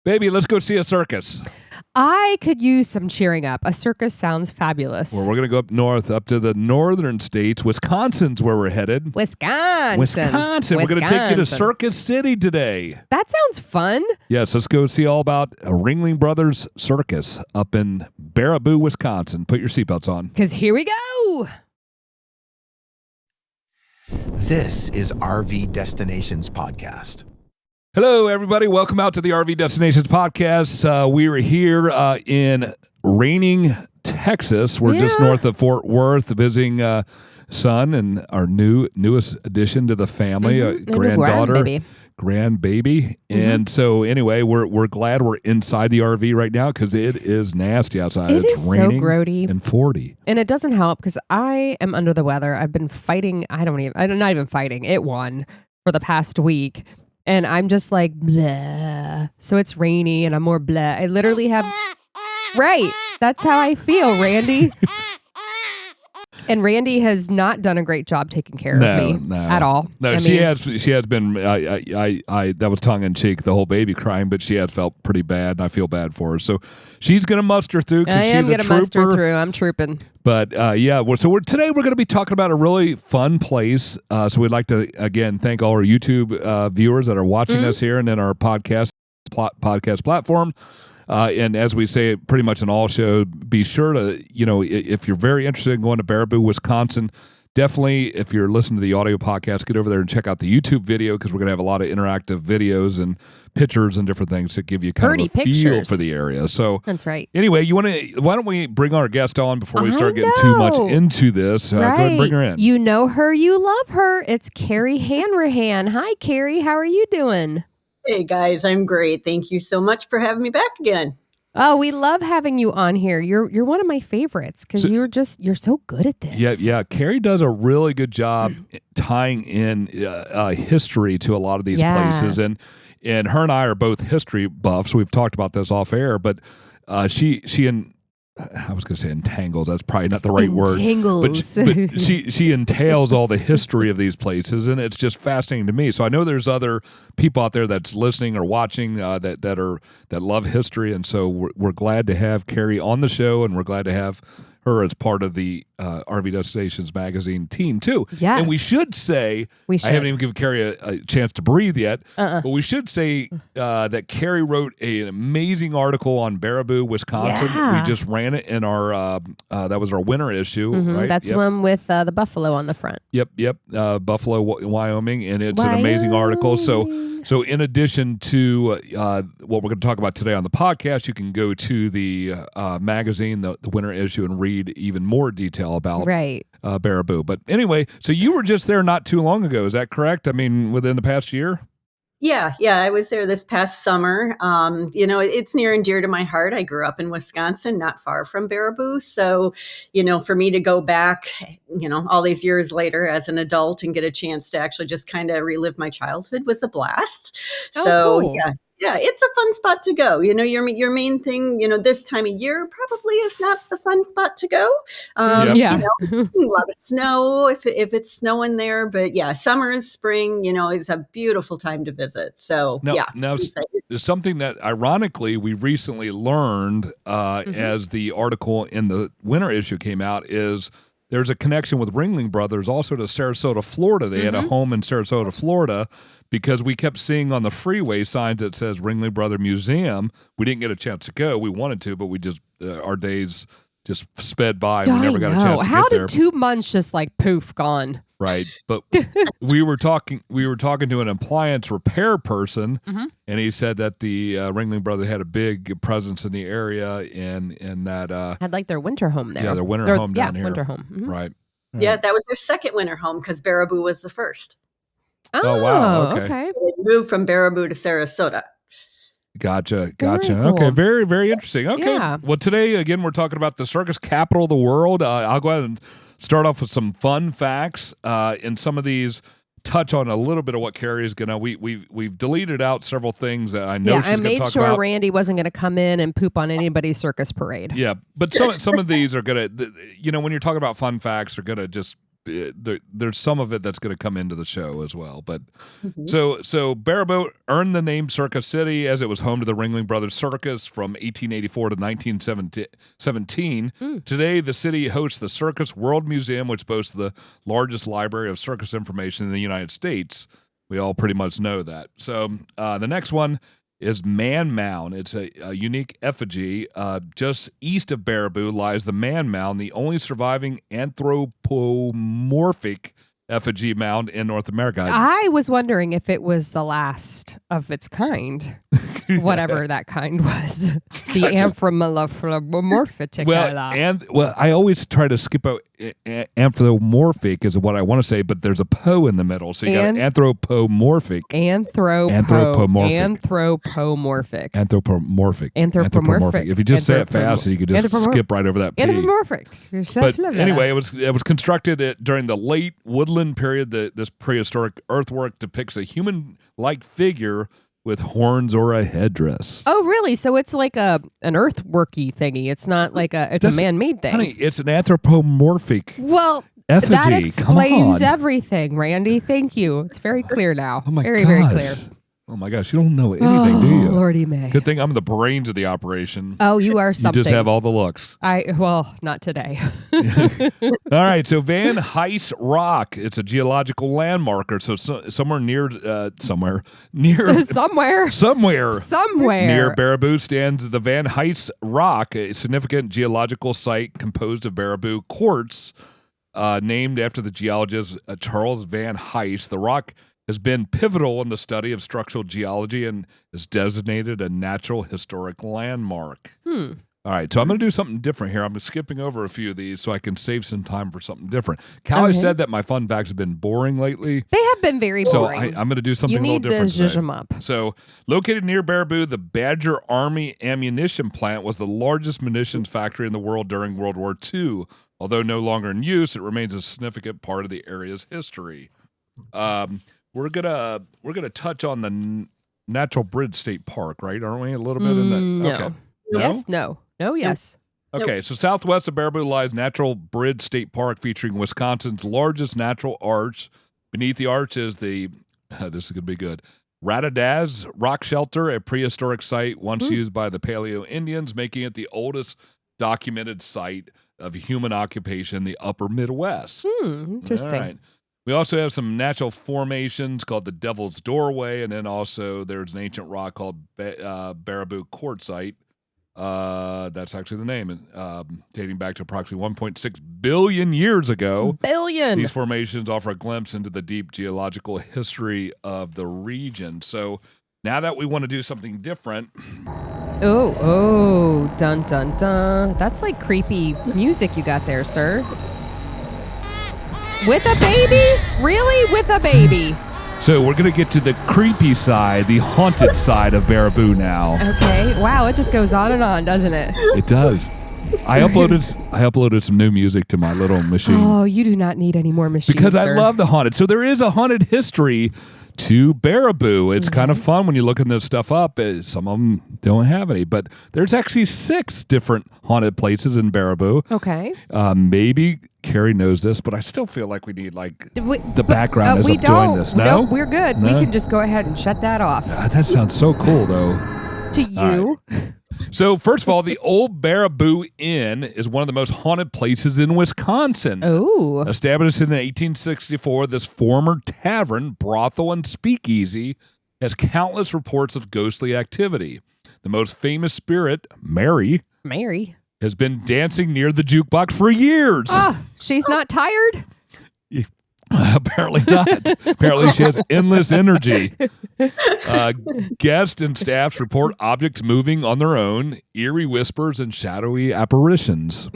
Baby, let's go see a circus. I could use some cheering up. A circus sounds fabulous. Well, we're going to go up north, up to the northern states. Wisconsin's where we're headed. Wisconsin. We're going to take you to Circus City today. That sounds fun. Yes, let's go see all about Ringling Brothers Circus up in Baraboo, Wisconsin. Put your seatbelts on. Because here we go. This is RV Destinations Podcast. Hello, everybody. Welcome out to the RV Destinations Podcast. We are here in Ringling, Texas. We're just north of Fort Worth, visiting son and our newest addition to the family, granddaughter, grandbaby. And so, anyway, we're glad we're inside the RV right now because it is nasty outside. It's raining so grody and 40, and it doesn't help because I am under the weather. I've been fighting. I'm not even fighting. It won for the past week. And I'm just like, bleh. So it's rainy and I'm more bleh. I literally have, right. That's how I feel, Randy. And Randy has not done a great job taking care of me at all. No, she has been, that was tongue in cheek, the whole baby crying, but she has felt pretty bad and I feel bad for her. So she's going to muster through. I am going to muster through. I'm trooping. But today we're going to be talking about a really fun place. So we'd like to, again, thank all our YouTube viewers that are watching us here and then our podcast platform. And as we say pretty much in all shows, be sure to, if you're very interested in going to Baraboo, Wisconsin, definitely, if you're listening to the audio podcast, get over there and check out the YouTube video because we're going to have a lot of interactive videos and pictures and different things to give you kind of a feel for the area. So that's right. Anyway, why don't we bring our guest on before we start getting too much into this? Go ahead and bring her in. You know her, you love her. It's Carrie Hanrahan. Hi, Carrie. How are you doing? Hey guys, I'm great. Thank you so much for having me back again. Oh, we love having you on here. You're one of my favorites because you're so good at this. Yeah. Carrie does a really good job tying in history to a lot of these places, and her and I are both history buffs. We've talked about this off air, but she I was going to say entangles. That's probably not the right word. But she entails all the history of these places, and it's just fascinating to me. So I know there's other people out there that's listening or watching that love history, and so we're glad to have Carrie on the show, and we're glad to have her as part of the RV Destinations magazine team too. Yes. And we should say, I haven't even given Carrie a chance to breathe yet, but we should say that Carrie wrote an amazing article on Baraboo, Wisconsin. Yeah. We just ran it in our, that was our winter issue, right? That's the one with the buffalo on the front. Yep. Buffalo, Wyoming, and it's an amazing article. So in addition to what we're going to talk about today on the podcast, you can go to the magazine, the winter issue, and read even more detail about Baraboo. But anyway, so you were just there not too long ago. Is that correct? I mean, within the past year? Yeah, I was there this past summer. It's near and dear to my heart. I grew up in Wisconsin, not far from Baraboo. So, for me to go back, all these years later as an adult and get a chance to actually just kind of relive my childhood was a blast. Cool. Yeah, it's a fun spot to go. Your main thing, this time of year probably is not the fun spot to go. A lot of snow if it's snowing there. But yeah, summer, spring, is a beautiful time to visit. So Now, something that ironically we recently learned as the article in the winter issue came out is there's a connection with Ringling Brothers also to Sarasota, Florida. They had a home in Sarasota, Florida, because we kept seeing on the freeway signs that says Ringling Brother Museum. We didn't get a chance to go. We wanted to, but we just our days just sped by and we never got a chance to How get there. did 2 months just like poof gone? Right. But we were talking to an appliance repair person, and he said that the Ringling Brothers had a big presence in the area and that had like their winter home there. Yeah, their winter home down here. Winter home. Mm-hmm. Right. Yeah, that was their second winter home because Baraboo was the first. Oh wow. Okay. They moved from Baraboo to Sarasota. Gotcha. Very cool. Okay, very, very interesting. Okay. Yeah. Well, today, again, we're talking about the circus capital of the world. I'll go ahead and start off with some fun facts. And some of these touch on a little bit of what Carrie is going to... We've deleted out several things that I know she's going to talk about. I made sure Randy wasn't going to come in and poop on anybody's circus parade. Yeah, but some of these are going to... when you're talking about fun facts, are going to just there's some of it that's going to come into the show as well. But so Baraboo earned the name Circus City as it was home to the Ringling Brothers Circus from 1884 to 1917. Today, the city hosts the Circus World Museum, which boasts the largest library of circus information in the United States. We all pretty much know that. So the next one is Man Mound. It's a unique effigy. Just east of Baraboo lies the Man Mound, the only surviving anthropomorphic effigy mound in North America. I was wondering if it was the last of its kind, whatever that kind was. The anthropomorphic. Well, I always try to skip out anthropomorphic is what I want to say, but there's a po in the middle, so you got anthropomorphic. Anthropomorphic. If you just say it fast, you could just skip right over that P. Anthropomorphic. But anyway, it was constructed during the late woodland period. This prehistoric earthwork depicts a human-like figure with horns or a headdress. Oh, really? So it's like an earthworky thingy. It's not like it's a man-made thing. Honey, it's an anthropomorphic. Well, effigy. That explains everything, Randy. Thank you. It's very clear now. Oh my very, very clear. Oh my gosh, you don't know anything, do you? Lordy May. Good thing I'm the brains of the operation. Oh, you are something. You just have all the looks. Well, not today. All right, so Van Heist Rock. It's a geological landmarker. So somewhere near somewhere near Baraboo stands the Van Heist Rock, a significant geological site composed of Baraboo quartz, named after the geologist Charles Van Heist. The rock has been pivotal in the study of structural geology and is designated a natural historic landmark. All right, so I'm going to do something different here. I'm skipping over a few of these so I can save some time for something different. Caly said that my fun facts have been boring lately. They have been very boring. So I'm going to do something a little different. You need to zhuzh them up. So located near Baraboo, the Badger Army ammunition plant was the largest munitions factory in the world during World War II. Although no longer in use, it remains a significant part of the area's history. We're gonna touch on the Natural Bridge State Park, right? Aren't we a little bit in that? No. Okay. Yes. No. Yes. Okay. So southwest of Baraboo lies Natural Bridge State Park, featuring Wisconsin's largest natural arch. Beneath the arch is the this is gonna be good. Radadaz Rock Shelter, a prehistoric site once used by the Paleo Indians, making it the oldest documented site of human occupation in the upper Midwest. Interesting. All right. We also have some natural formations called the Devil's Doorway, and then also there's an ancient rock called Baraboo Quartzite. That's actually the name, dating back to approximately 1.6 billion years ago. These formations offer a glimpse into the deep geological history of the region. So now that we want to do something different. Oh, dun, dun, dun. That's like creepy music you got there, sir. With a baby? Really? With a baby? So we're going to get to the creepy side, the haunted side of Baraboo now. Okay. Wow, it just goes on and on, doesn't it? It does. I uploaded some new music to my little machine. Oh, you do not need any more machines, because I sir. love the haunted. So there is a haunted history to Baraboo. It's kind of fun when you look this stuff up. Some of them don't have any, but there's actually 6 different haunted places in Baraboo. Okay. Maybe Carrie knows this, but I still feel like we need the background as I'm doing this. No, we're good. No? We can just go ahead and shut that off. That sounds so cool, though. To you. Right. So first of all, the Old Baraboo Inn is one of the most haunted places in Wisconsin. Oh. Established in 1864, this former tavern, brothel, and speakeasy has countless reports of ghostly activity. The most famous spirit, Mary, has been dancing near the jukebox for years. She's not tired? Apparently not. Apparently she has endless energy. Guests and staffs report objects moving on their own, eerie whispers, and shadowy apparitions.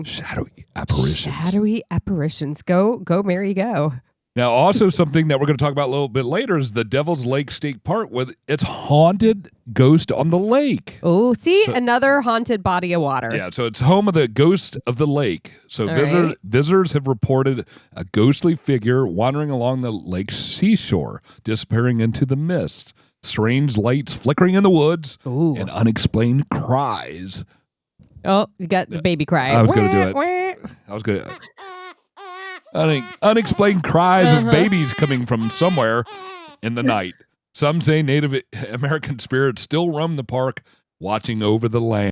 Shadowy apparitions. Go, Mary, go. Now, also something that we're going to talk about a little bit later is the Devil's Lake State Park, with its haunted ghost on the lake. Oh, another haunted body of water. Yeah, so it's home of the ghost of the lake. So visitors have reported a ghostly figure wandering along the lake's seashore, disappearing into the mist. Strange lights flickering in the woods, and unexplained cries. Oh, you got the baby cry. I was going to do it. I was going to. Unexplained cries of babies coming from somewhere in the night. Some say Native American spirits still roam the park, watching over the land.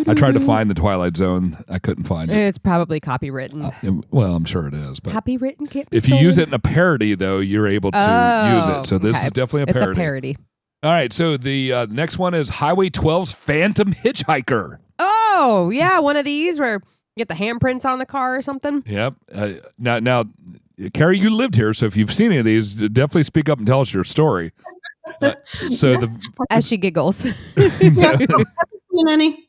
I tried to find the Twilight Zone. I couldn't find it. It's probably copywritten. Well, I'm sure it is. But copywritten can't be if you stolen. use it in a parody, though, you're able to use it. So this is definitely a parody. It's a parody. All right. So the next one is Highway 12's Phantom Hitchhiker. Oh, yeah. One of these where you get the handprints on the car or something. Yep. Now, Carrie, you lived here. So if you've seen any of these, definitely speak up and tell us your story. As she giggles. Any?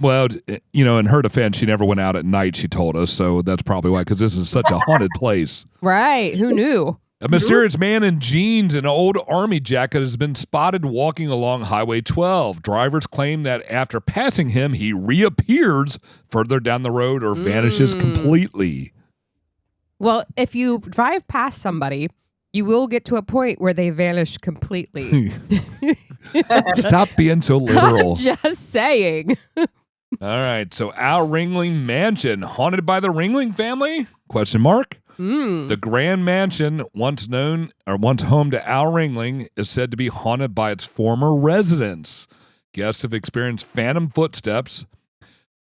well, in her defense, she never went out at night, she told us. So that's probably why, because this is such a haunted place. Right. Who knew? A mysterious man in jeans and an old army jacket has been spotted walking along Highway 12. Drivers claim that after passing him, he reappears further down the road or vanishes completely. Well, if you drive past somebody, you will get to a point where they vanish completely. Stop being so literal. I'm just saying. All right. So our Ringling Mansion, haunted by the Ringling family? Question mark. The Grand Mansion, once home to Al Ringling, is said to be haunted by its former residents. Guests have experienced phantom footsteps,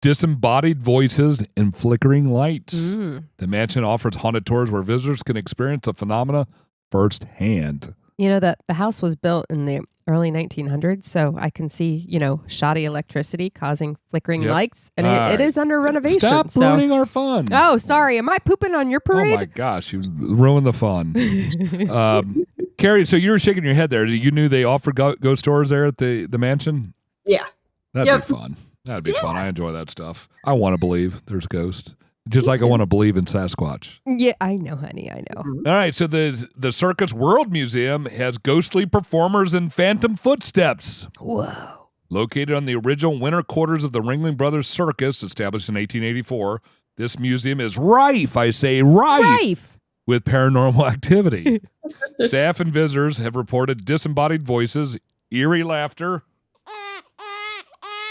disembodied voices, and flickering lights. The mansion offers haunted tours where visitors can experience the phenomena firsthand. You know that the house was built in the early 1900s, so I can see, shoddy electricity causing flickering lights, and it is under renovation. Stop ruining our fun. Oh, sorry. Am I pooping on your parade? Oh, my gosh. You ruined the fun. Carrie, so you were shaking your head there. You knew they offered ghost tours there at the mansion? Yeah. That'd be fun. That'd be fun. I enjoy that stuff. I want to believe there's ghosts. Just like I want to believe in Sasquatch. Yeah, I know, honey. I know. All right, so the Circus World Museum has ghostly performers and phantom footsteps. Whoa. Located on the original winter quarters of the Ringling Brothers Circus, established in 1884, this museum is rife, I say rife, with paranormal activity. Staff and visitors have reported disembodied voices, eerie laughter,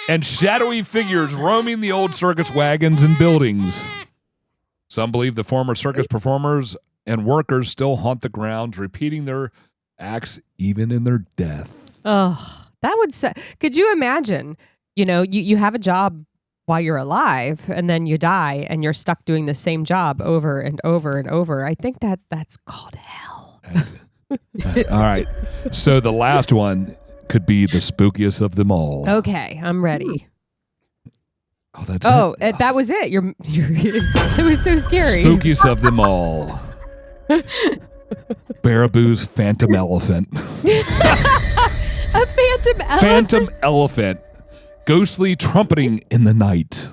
and shadowy figures roaming the old circus wagons and buildings. Some believe the former circus performers and workers still haunt the grounds, repeating their acts even in their death. Oh, that would could you imagine, you have a job while you're alive and then you die and you're stuck doing the same job over and over and over. I think that's called hell. All right. So the last one could be the spookiest of them all. Okay, I'm ready. Oh, that's it. That was it. You're it was so scary. Spookiest of them all. Baraboo's phantom elephant. A phantom elephant. Phantom elephant. Ghostly trumpeting in the night.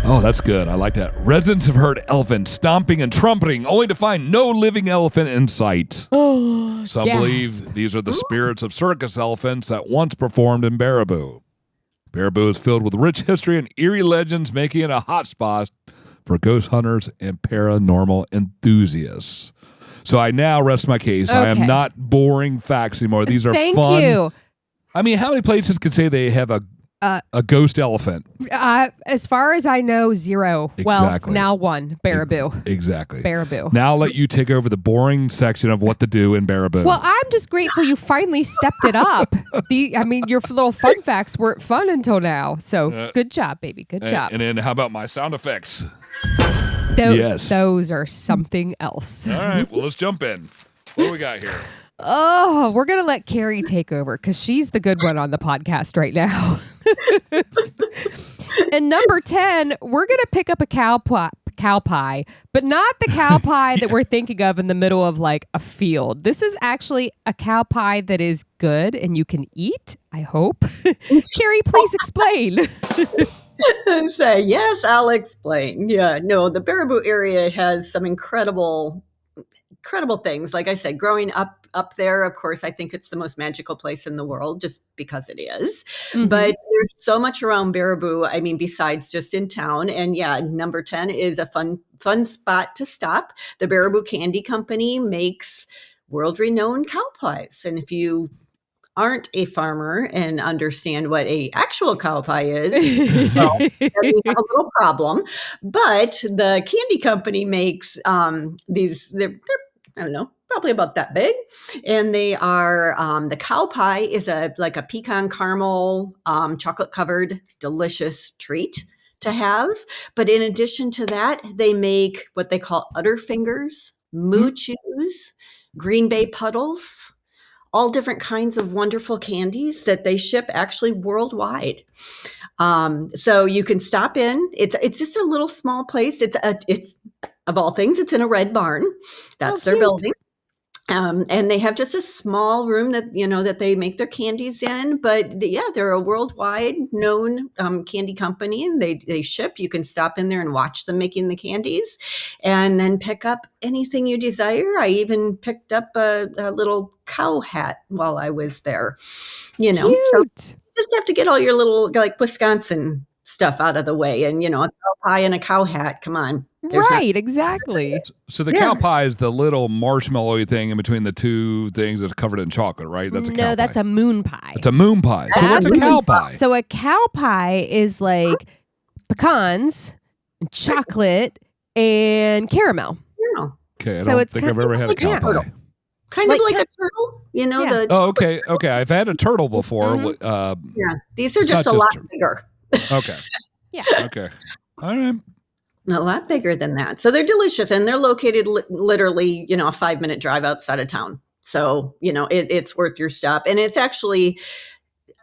Oh, that's good. I like that. Residents have heard elephants stomping and trumpeting, only to find no living elephant in sight. Oh, some believe these are the spirits of circus elephants that once performed in Baraboo. Baraboo is filled with rich history and eerie legends, making it a hotspot for ghost hunters and paranormal enthusiasts. So I now rest my case. Okay. I am not boring facts anymore. These are fun. Thank you. I mean, how many places could say they have a ghost elephant? As far as I know, 0. Exactly. Well, now 1. Baraboo. Exactly. Baraboo. Now I'll let you take over the boring section of what to do in Baraboo. Well, I'm just grateful you finally stepped it up. Your little fun facts weren't fun until now. So good job, baby. Good job. And then how about my sound effects? Yes. Those are something else. All right. Well, let's jump in. What do we got here? Oh, we're going to let Carrie take over because she's the good one on the podcast right now. And number 10, we're going to pick up a cow pie, but not the cow pie that we're thinking of in the middle of like a field. This is actually a cow pie that is good and you can eat, I hope. Carrie, please explain. Say, yes, I'll explain. Yeah, no, the Baraboo area has some incredible things. Like I said, growing up there, of course, I think it's the most magical place in the world just because it is. Mm-hmm. But there's so much around Baraboo, I mean, besides just in town. And yeah, number 10 is a fun spot to stop. The Baraboo Candy Company makes world-renowned cow pies. And if you aren't a farmer and understand what a actual cow pie is, well, then we have a little problem. But the candy company makes these, they're, I don't know, probably about that big. And they are, the cow pie is like a pecan caramel, chocolate covered, delicious treat to have. But in addition to that, they make what they call udder fingers, moo chews, Green Bay puddles, all different kinds of wonderful candies that they ship actually worldwide. So you can stop in. It's just a little small place. It's of all things, it's in a red barn. That's their building. And they have just a small room that, that they make their candies in. But they're a worldwide known candy company, and they ship. You can stop in there and watch them making the candies and then pick up anything you desire. I even picked up a little cow hat while I was there, Cute. So you just have to get all your little like Wisconsin stuff out of the way. And, a cow pie and a cow hat. Come on. Right, exactly. So the cow pie is the little marshmallowy thing in between the two things that's covered in chocolate, right? That's a cow pie. No, that's a moon pie. It's a moon pie. So what's a cow pie? So a cow pie is like pecans, chocolate, and caramel. Yeah. Okay, I don't think I've ever had a cow pie. Kind of like a turtle, Okay. I've had a turtle before. These are just a lot bigger. Okay. Yeah. Okay. All right. A lot bigger than that. So they're delicious, and they're located literally, a 5-minute drive outside of town. So, it's worth your stop. And it's actually,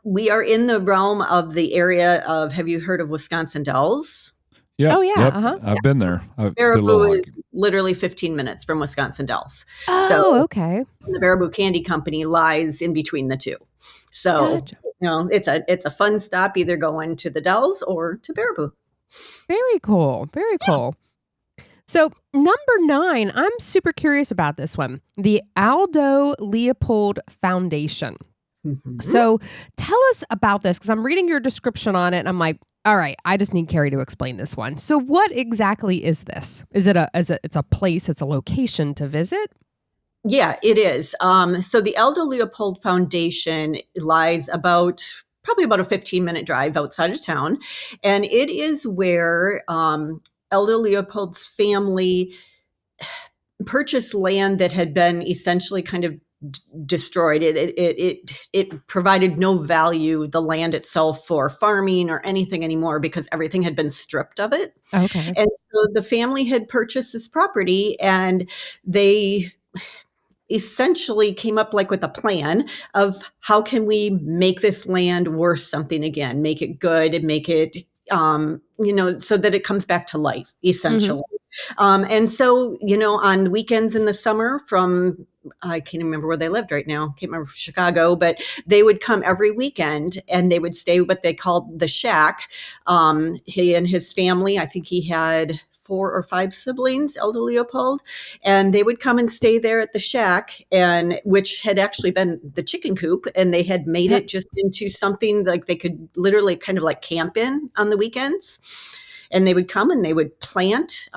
we are in the realm of the area of, have you heard of Wisconsin Dells? Yeah. Oh, yeah. Yep. Uh-huh. I've been there. Baraboo is literally 15 minutes from Wisconsin Dells. Oh, okay. The Baraboo Candy Company lies in between the two. So, Gotcha. it's a fun stop, either going to the Dells or to Baraboo. Very cool. Very cool. So number 9, I'm super curious about this one. The Aldo Leopold Foundation. Mm-hmm. So tell us about this, because I'm reading your description on it and I'm like, all right, I just need Carrie to explain this one. So what exactly is this? Is it it's a place, it's a location to visit? Yeah, it is. So the Aldo Leopold Foundation lies probably about a 15-minute drive outside of town. And it is where Aldo Leopold's family purchased land that had been essentially kind of destroyed. It provided no value, the land itself, for farming or anything anymore, because everything had been stripped of it. Okay. And so the family had purchased this property, and they essentially came up with a plan of how can we make this land worth something again, make it good, and make it, so that it comes back to life, essentially. Mm-hmm. And so, on weekends in the summer I can't remember where they lived right now. Can't remember Chicago, but they would come every weekend and they would stay what they called the shack. He and his family, I think he had 4 or 5 siblings, Aldo Leopold, and they would come and stay there at the shack, and which had actually been the chicken coop, and they had made it just into something like they could literally kind of like camp in on the weekends. And they would come and they would plant,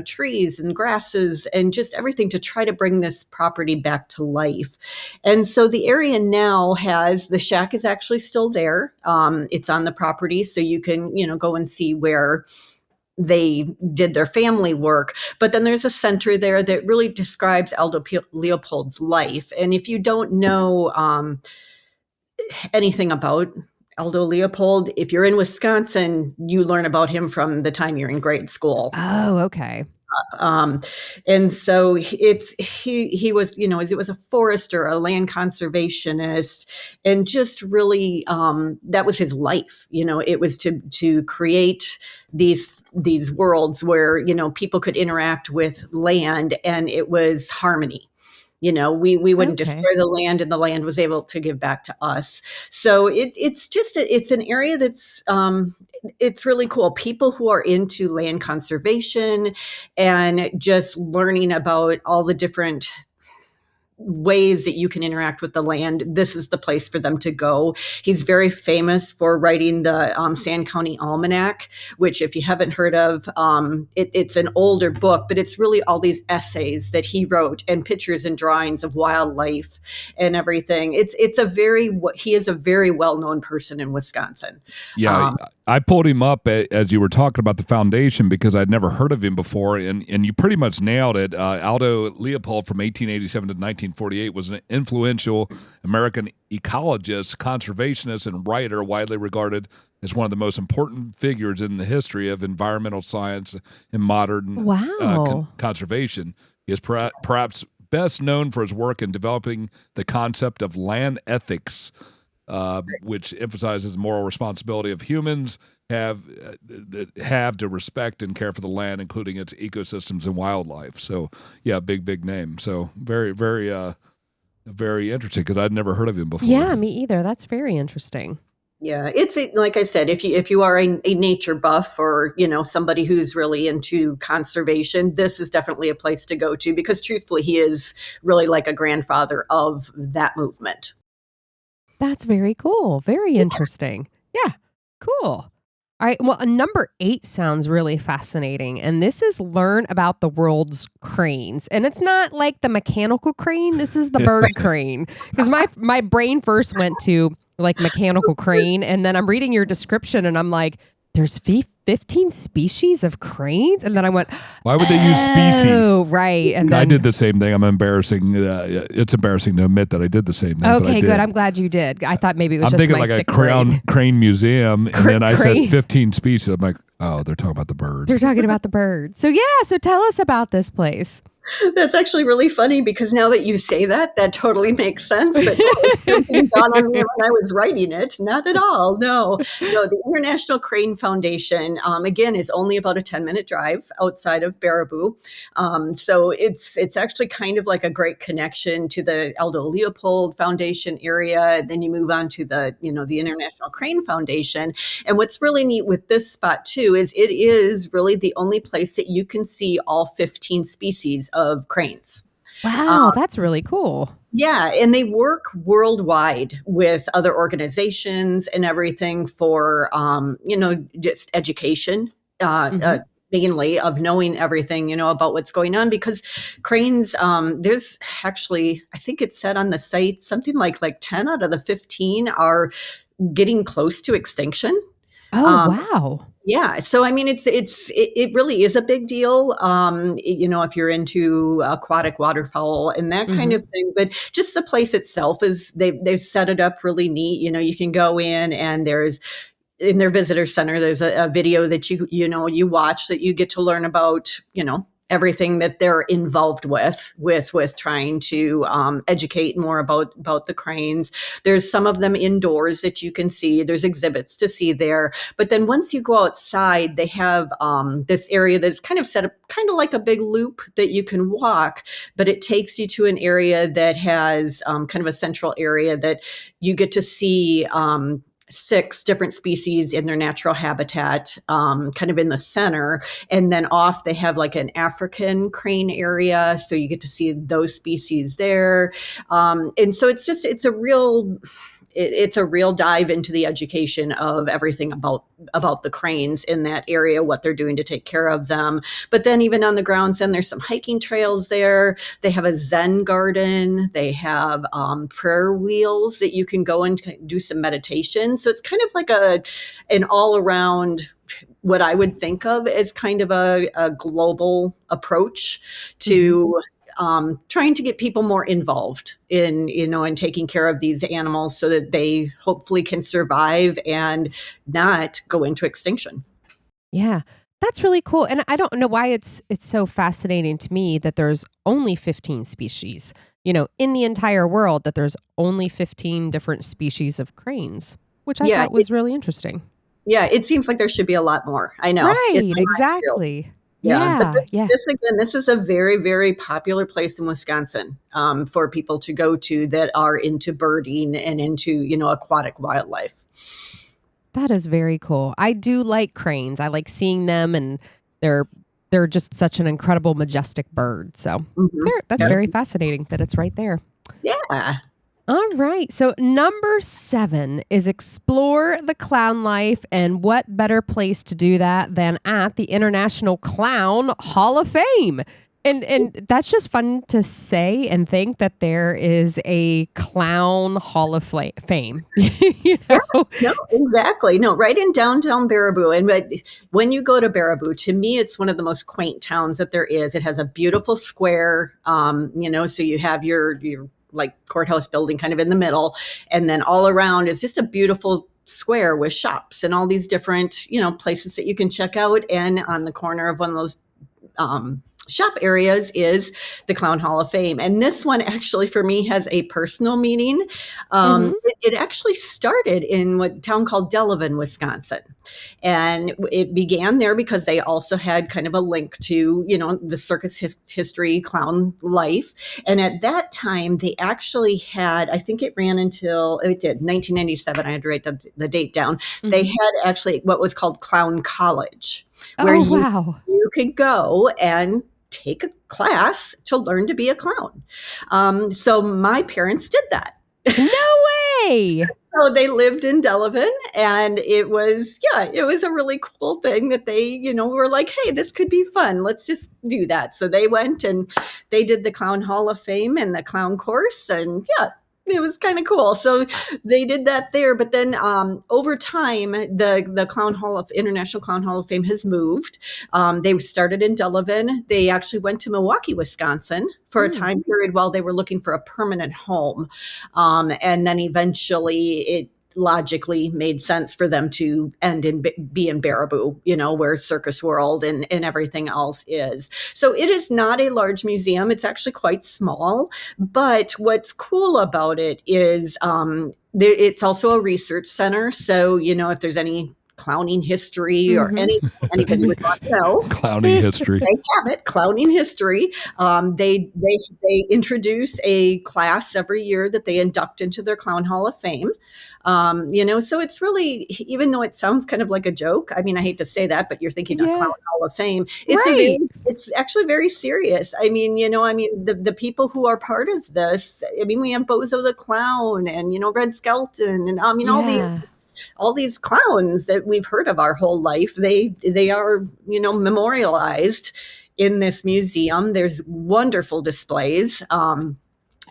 trees and grasses and just everything to try to bring this property back to life. And so the area now the shack is actually still there. It's on the property, so you can, go and see where they did their family work. But then there's a center there that really describes Aldo Leopold's life. And if you don't know anything about Aldo Leopold, if you're in Wisconsin, you learn about him from the time you're in grade school. Oh, okay. And so he was, it was a forester, a land conservationist, and just really, that was his life. It was to create these worlds where, people could interact with land, and it was harmony. We wouldn't destroy the land, and the land was able to give back to us. So it's an area that's, it's really cool. People who are into land conservation and just learning about all the different ways that you can interact with the land, this is the place for them to go. He's very famous for writing the Sauk County Almanac, which if you haven't heard of, it's an older book, but it's really all these essays that he wrote and pictures and drawings of wildlife and everything. He is a very well-known person in Wisconsin. Yeah, I pulled him up as you were talking about the foundation because I'd never heard of him before, and you pretty much nailed it. Aldo Leopold from 1887 to 1948 was an influential American ecologist, conservationist, and writer, widely regarded as one of the most important figures in the history of environmental science and modern conservation. He is perhaps best known for his work in developing the concept of land ethics, which emphasizes moral responsibility of humans have to respect and care for the land, including its ecosystems and wildlife. So, yeah, big name. So, very, very, very interesting because I'd never heard of him before. Yeah, me either. That's very interesting. Yeah, it's like I said, if you are a nature buff or somebody who's really into conservation, this is definitely a place to go to because truthfully, he is really like a grandfather of that movement. That's very cool. Very interesting. Yeah, cool. All right. Well, number 8 sounds really fascinating. And this is learn about the world's cranes. And it's not like the mechanical crane. This is the bird crane. Because my brain first went to like mechanical crane. And then I'm reading your description and I'm like, there's 15 species of cranes? And then I went, why would they use species? Oh, right. And then, I did the same thing. I'm embarrassing. It's embarrassing to admit that I did the same thing. Okay, good. I'm glad you did. I thought maybe it was I'm just thinking my like sick a brain. crane museum. And then I said 15 species. I'm like, oh, they're talking about the bird. They're talking about the bird. So so tell us about this place. That's actually really funny because now that you say that totally makes sense. But it didn't dawn on me when I was writing it. Not at all. No. The International Crane Foundation, again, is only about a 10-minute drive outside of Baraboo. So it's actually kind of like a great connection to the Aldo Leopold Foundation area. Then you move on to the International Crane Foundation. And what's really neat with this spot too is it is really the only place that you can see all 15 species of cranes. Wow, that's really cool. Yeah, and they work worldwide with other organizations and everything for, just education, mainly of knowing everything, about what's going on because cranes, there's actually, I think it said on the site, something like 10 out of the 15 are getting close to extinction. Oh, wow. Yeah. So, I mean, it really is a big deal, if you're into aquatic waterfowl and that kind of thing. But just the place itself they've set it up really neat. You can go in and there's in their visitor center, there's a video that you watch that you get to learn about, everything that they're involved with trying to educate more about the cranes. There's some of them indoors that you can see. There's exhibits to see there. But then once you go outside, they have this area that's kind of set up kind of like a big loop that you can walk, but it takes you to an area that has kind of a central area that you get to see 6 different species in their natural habitat, kind of in the center. And then off they have like an African crane area. So you get to see those species there. And so it's a real dive into the education of everything about the cranes in that area, what they're doing to take care of them. But then even on the grounds, then there's some hiking trails there. They have a Zen garden. They have prayer wheels that you can go and do some meditation. So it's kind of like an all around what I would think of as kind of a global approach to trying to get people more involved in taking care of these animals so that they hopefully can survive and not go into extinction. Yeah, that's really cool. And I don't know why it's so fascinating to me that there's only 15 species, in the entire world, that there's only 15 different species of cranes, which I thought was really interesting. Yeah, it seems like there should be a lot more. I know. Right, exactly. Yeah. But this is a very, very popular place in Wisconsin for people to go to that are into birding and into, aquatic wildlife. That is very cool. I do like cranes. I like seeing them, and they're they're just such an incredible, majestic bird. So that's very fascinating that it's right there. Yeah. All right. So number 7 is explore the clown life. And what better place to do that than at the International Clown Hall of Fame? And that's just fun to say and think that there is a clown hall of fame. You know? No, exactly. No, right in downtown Baraboo. And when you go to Baraboo, to me, it's one of the most quaint towns that there is. It has a beautiful square, so you have your like courthouse building kind of in the middle. And then all around is just a beautiful square with shops and all these different, places that you can check out. And on the corner of one of those shop areas is the Clown Hall of Fame. And this one actually for me has a personal meaning. It actually started in what town called Delavan, Wisconsin. And it began there because they also had kind of a link to, the circus history, clown life. And at that time, they actually had, I think it ran until, it did, 1997. I had to write the date down. They had actually what was called Clown College, where you could go and take a class to learn to be a clown. So my parents did that. No way. So they lived in Delavan, and it was a really cool thing that they, were like, hey, this could be fun. Let's just do that. So they went and they did the Clown Hall of Fame and the clown course, and it was kind of cool. So they did that there. But then over time, the International Clown Hall of Fame has moved. They started in Delavan. They actually went to Milwaukee, Wisconsin for a time period while they were looking for a permanent home. And then eventually it logically made sense for them to end and be in Baraboo, where Circus World and everything else is. So it is not a large museum. It's actually quite small. But what's cool about it is it's also a research center. So, if there's any clowning history or anybody would want to know. Clowning history. They have it, clowning history. They introduce a class every year that they induct into their Clown Hall of Fame. So it's really, even though it sounds kind of like a joke, I mean, I hate to say that, but you're thinking of Clown Hall of Fame. It's actually very serious. I mean, the people who are part of this, we have Bozo the Clown and, Red Skelton and, all these clowns that we've heard of our whole life. They are, memorialized in this museum. There's wonderful displays.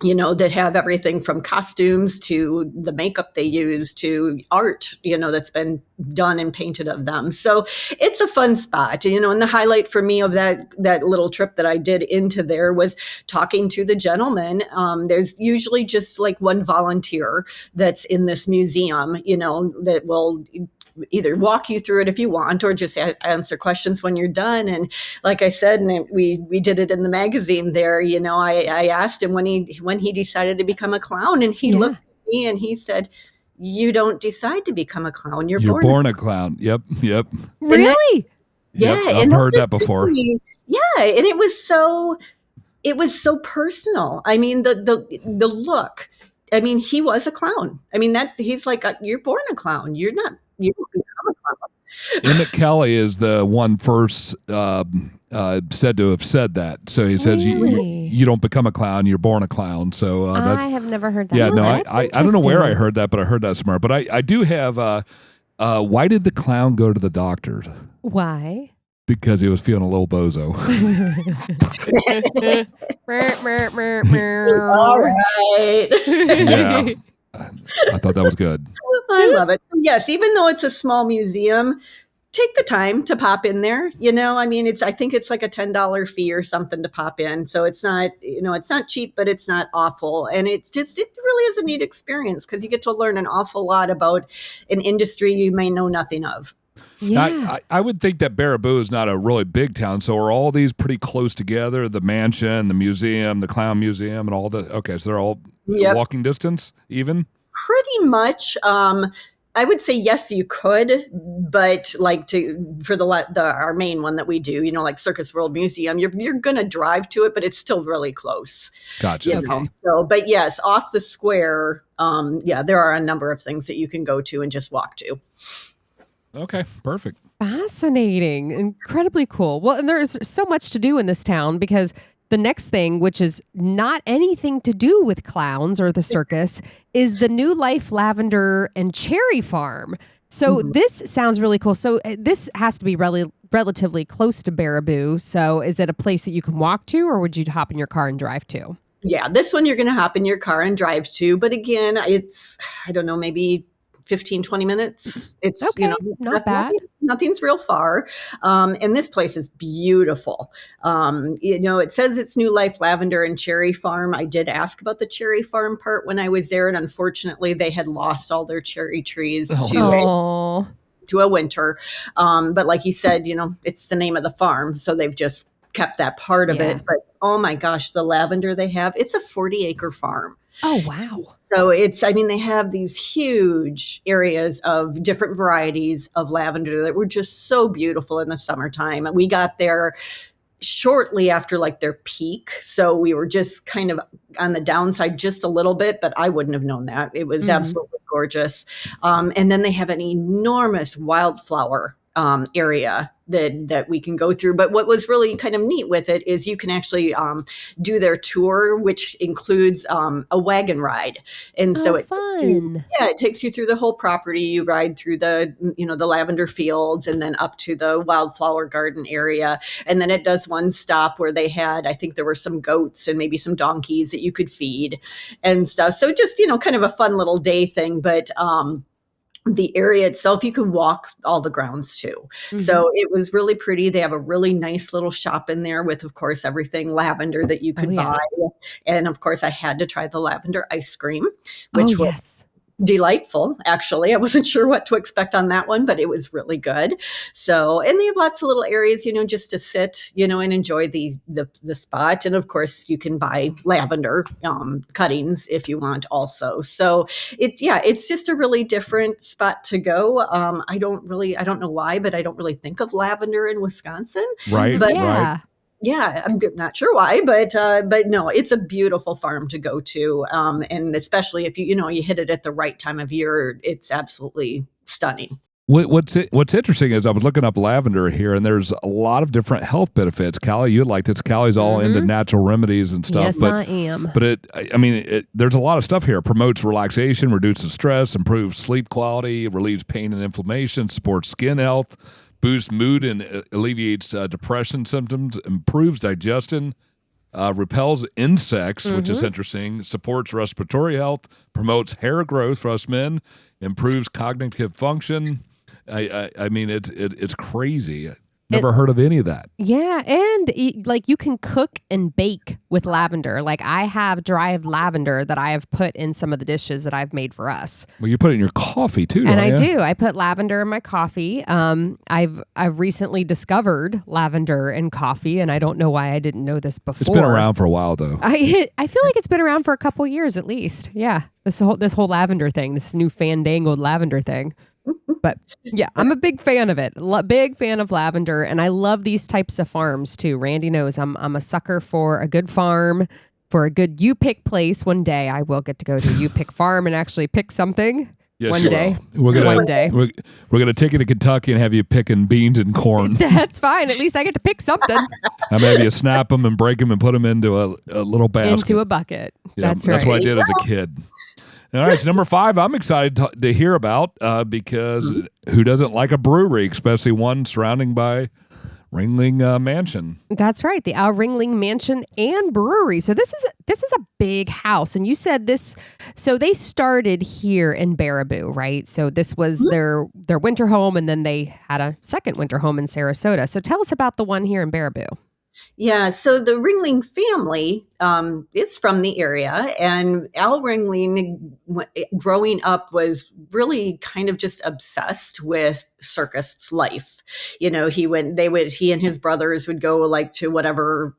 That have everything from costumes to the makeup they use to art, that's been done and painted of them. So it's a fun spot, and the highlight for me of that little trip that I did into there was talking to the gentleman. There's usually just like one volunteer that's in this museum, that will either walk you through it if you want, or just answer questions when you're done. And like I said, and we did it in the magazine there, I asked him when he decided to become a clown, and he looked at me and he said, "You don't decide to become a clown. You're born a clown." Yep. Really? I've heard that before. Yeah. And it was so personal. I mean, the look, I mean, he was a clown. I mean, he's like, you're born a clown. You don't become a clown. Emmett Caly is the one first said to have said that. So he says, you don't become a clown, you're born a clown. So I have never heard that. Yeah, I don't know where I heard that, but I heard that somewhere. But I do have, why did the clown go to the doctor? Why? Because he was feeling a little bozo. All right. Yeah. I thought that was good. I love it. So yes, even though it's a small museum, take the time to pop in there. I think it's like a $10 fee or something to pop in. So it's not, it's not cheap, but it's not awful. And it really is a neat experience because you get to learn an awful lot about an industry you may know nothing of. Yeah. I would think that Baraboo is not a really big town, so are all these pretty close together? The mansion, the museum, the clown museum, and all the so they're all walking distance, even? Pretty much. I would say yes, you could, but for our main one that we do, like Circus World Museum, you're gonna drive to it, but it's still really close. Gotcha. Okay. So, but yes, off the square, there are a number of things that you can go to and just walk to. Okay, perfect. Fascinating. Incredibly cool. Well, and there's so much to do in this town because the next thing, which is not anything to do with clowns or the circus, is the New Life Lavender and Cherry Farm. So this sounds really cool. So this has to be relatively close to Baraboo. So is it a place that you can walk to, or would you hop in your car and drive to? Yeah, this one you're going to hop in your car and drive to. But again, it's, I don't know, maybe 15, 20 minutes. It's, Okay, not bad. Nothing's real far. And this place is beautiful. It says it's New Life Lavender and Cherry Farm. I did ask about the cherry farm part when I was there. And unfortunately, they had lost all their cherry trees to a winter. But like you said, it's the name of the farm. So they've just kept that part of it. But oh my gosh, the lavender they have, it's a 40-acre farm. Oh, wow. So they have these huge areas of different varieties of lavender that were just so beautiful in the summertime. And we got there shortly after like their peak. So we were just kind of on the downside just a little bit, but I wouldn't have known that. It was absolutely gorgeous. And then they have an enormous wildflower area that we can go through. But what was really kind of neat with it is you can actually do their tour, which includes a wagon ride. And so it takes you through the whole property. You ride through the lavender fields and then up to the wildflower garden area. And then it does one stop where they had, I think there were some goats and maybe some donkeys that you could feed and stuff. So just, kind of a fun little day thing. But the area itself, you can walk all the grounds too. So it was really pretty. They have a really nice little shop in there with, of course, everything lavender that you could buy. And of course, I had to try the lavender ice cream, which was delightful, actually. I wasn't sure what to expect on that one, but it was really good. So, and they have lots of little areas, just to sit, and enjoy the spot. And of course, you can buy lavender cuttings if you want also. So it's just a really different spot to go. I don't know why, but I don't really think of lavender in Wisconsin. Right. But right. Yeah, I'm not sure why, but no, it's a beautiful farm to go to, and especially if you hit it at the right time of year, it's absolutely stunning. What's interesting is I was looking up lavender here, and there's a lot of different health benefits. Caly, you'd like this. Caly's all into natural remedies and stuff. Yes, I am. But there's a lot of stuff here. It promotes relaxation, reduces stress, improves sleep quality, relieves pain and inflammation, supports skin health, boosts mood and alleviates depression symptoms, improves digestion, repels insects, which is interesting, supports respiratory health, promotes hair growth for us men, improves cognitive function. It's crazy. Never heard of any of that. Yeah, and you can cook and bake with lavender. Like I have dried lavender that I have put in some of the dishes that I've made for us. Well, you put it in your coffee too, and I you? do. I put lavender in my coffee. I've recently discovered lavender in coffee, and I don't know why I didn't know this before. It's been around for a while, though. I feel like it's been around for a couple years at least. Yeah, this whole lavender thing, this new fandangled lavender thing. But yeah, I'm a big fan of it. Big fan of lavender, and I love these types of farms too. Randy knows I'm a sucker for a good farm, for a good you-pick place. One day I will get to go to you-pick farm and actually pick something. Yes, one day. One day. We're gonna take you to Kentucky and have you picking beans and corn. That's fine. At least I get to pick something. And maybe you snap them and break them and put them into a little basket. Into a bucket. Yeah, that's right. That's what I did as a kid. All right, so number 5, I'm excited to hear about because who doesn't like a brewery, especially one surrounding by Ringling Mansion. That's right, the Ringling Mansion and Brewery. So this is a big house, and you said this. So they started here in Baraboo, right? So this was their winter home, and then they had a second winter home in Sarasota. So tell us about the one here in Baraboo. Yeah, so the Ringling family is from the area, and Al Ringling, growing up, was really kind of just obsessed with circus life. He and his brothers would go like to whatever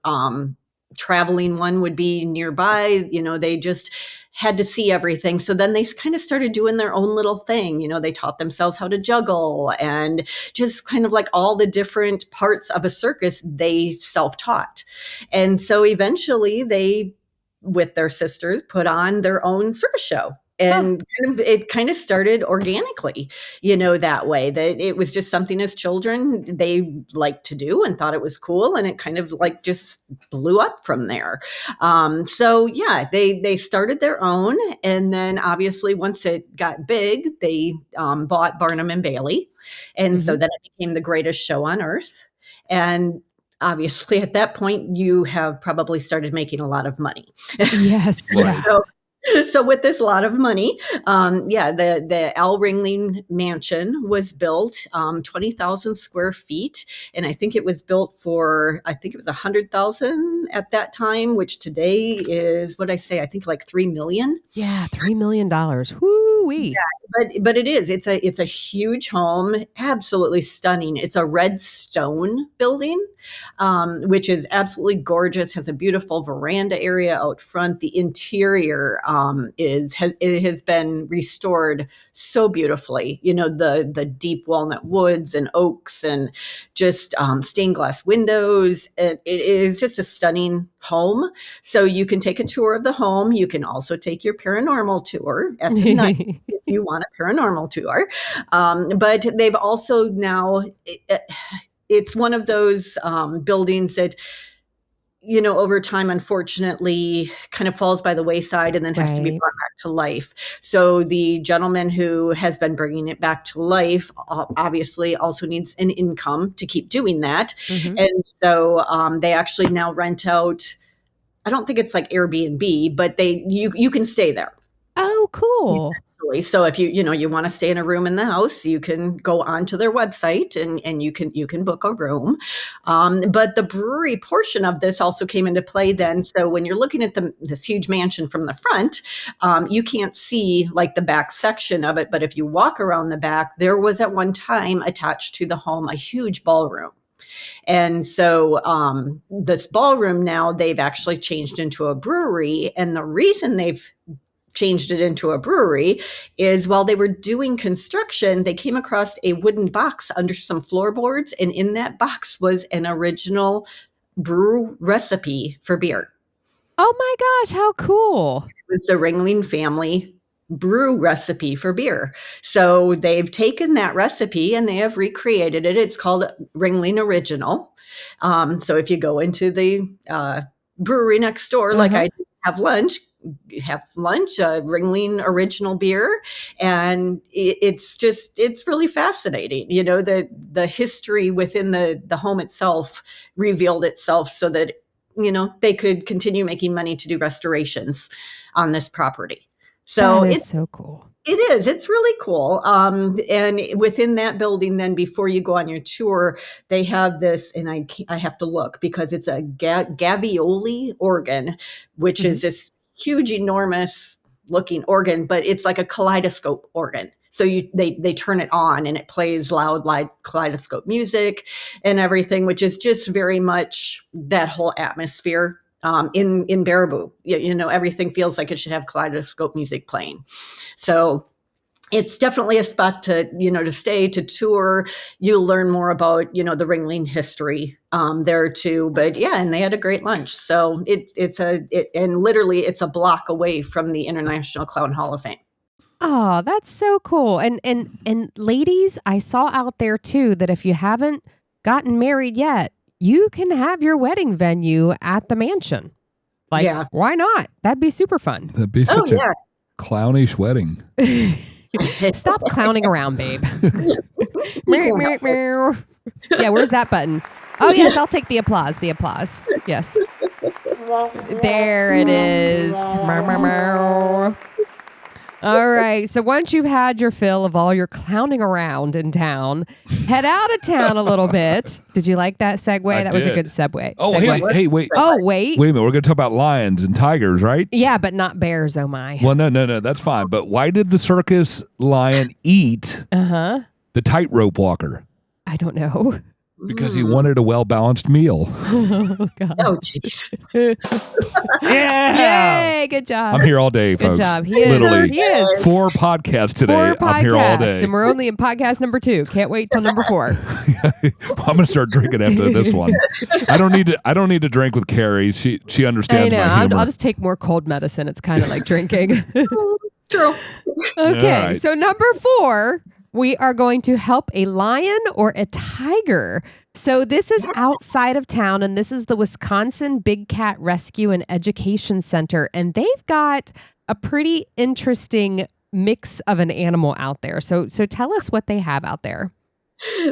traveling one would be nearby. They just had to see everything. So then they kind of started doing their own little thing. They taught themselves how to juggle and just kind of like all the different parts of a circus they self-taught. And so eventually they, with their sisters, put on their own circus show. And it kind of started organically, that way, that it was just something as children they liked to do and thought it was cool. And it kind of like just blew up from there. So yeah, they started their own. And then obviously once it got big, they bought Barnum and Bailey. And so then it became the greatest show on earth. And obviously at that point, you have probably started making a lot of money. Yes. Right. So with this lot of money, the Al Ringling Mansion was built, 20,000 square feet. And I think it was built for, it was 100,000 at that time, which today is what I say, I think like 3 million. Yeah. $3 million. Woo-wee. Yeah, but it is. It's a huge home, absolutely stunning. It's a red stone building, which is absolutely gorgeous. Has a beautiful veranda area out front. The interior it has been restored so beautifully. The deep walnut woods and oaks and just stained glass windows. It is just a stunning home. So you can take a tour of the home. You can also take your paranormal tour at the night if you want a paranormal tour. But they've also now, it's one of those buildings that, over time, unfortunately, kind of falls by the wayside and then has to be brought back to life. So the gentleman who has been bringing it back to life obviously also needs an income to keep doing that. And so they actually now rent out, I don't think it's like Airbnb, but you can stay there. Oh, cool. So if you want to stay in a room in the house, you can go onto their website and you can book a room. But the brewery portion of this also came into play then. So when you're looking at this huge mansion from the front, you can't see like the back section of it. But if you walk around the back, there was at one time attached to the home a huge ballroom. And so this ballroom now they've actually changed into a brewery. And the reason they've changed it into a brewery is while they were doing construction, they came across a wooden box under some floorboards. And in that box was an original brew recipe for beer. Oh my gosh, how cool. It was the Ringling family brew recipe for beer. So they've taken that recipe and they have recreated it. It's called Ringling Original. So if you go into the brewery next door, like I have lunch, Ringling original beer. And it's really fascinating. The history within the home itself revealed itself so that, they could continue making money to do restorations on this property. So it's so cool. It is. It's really cool. And within that building, then before you go on your tour, they have this, and I have to look because it's a gavioli organ, which is this huge, enormous looking organ, but it's like a kaleidoscope organ. So they turn it on and it plays loud kaleidoscope music and everything, which is just very much that whole atmosphere. In Baraboo, everything feels like it should have kaleidoscope music playing. So it's definitely a spot to stay, to tour. You'll learn more about, the Ringling history there too. But yeah, and they had a great lunch. So and literally it's a block away from the International Clown Hall of Fame. Oh, that's so cool. And ladies, I saw out there too that if you haven't gotten married yet, you can have your wedding venue at the mansion. Why not? That'd be super fun. That'd be such a clownish wedding. Stop clowning around, babe. Yeah, where's that button? Oh, yes, I'll take the applause. Yes. There it is. All right. So once you've had your fill of all your clowning around in town, head out of town a little bit. Did you like that segue? That was a good segue. Oh, segue. Hey, wait. Oh, wait. Wait a minute. We're going to talk about lions and tigers, right? Yeah, but not bears, oh my. Well, no. That's fine. But why did the circus lion eat the tightrope walker? I don't know. Because he wanted a well-balanced meal. Oh, God. Oh, jeez. Yeah! Yay, good job. I'm here all day, folks. Good job. He is. Literally. He is. 4 podcasts today. 4 podcasts. I'm here all day. And we're only in podcast number 2. Can't wait till number 4. I'm gonna start drinking after this one. I don't need to drink with Carrie. She understands I know. my humor. I'll just take more cold medicine. It's kind of like drinking. True. Okay, right. so number 4, we are going to help a lion or a tiger. So this is outside of town, and this is the Wisconsin Big Cat Rescue and Education Center, and they've got a pretty interesting mix of an animal out there. So tell us what they have out there.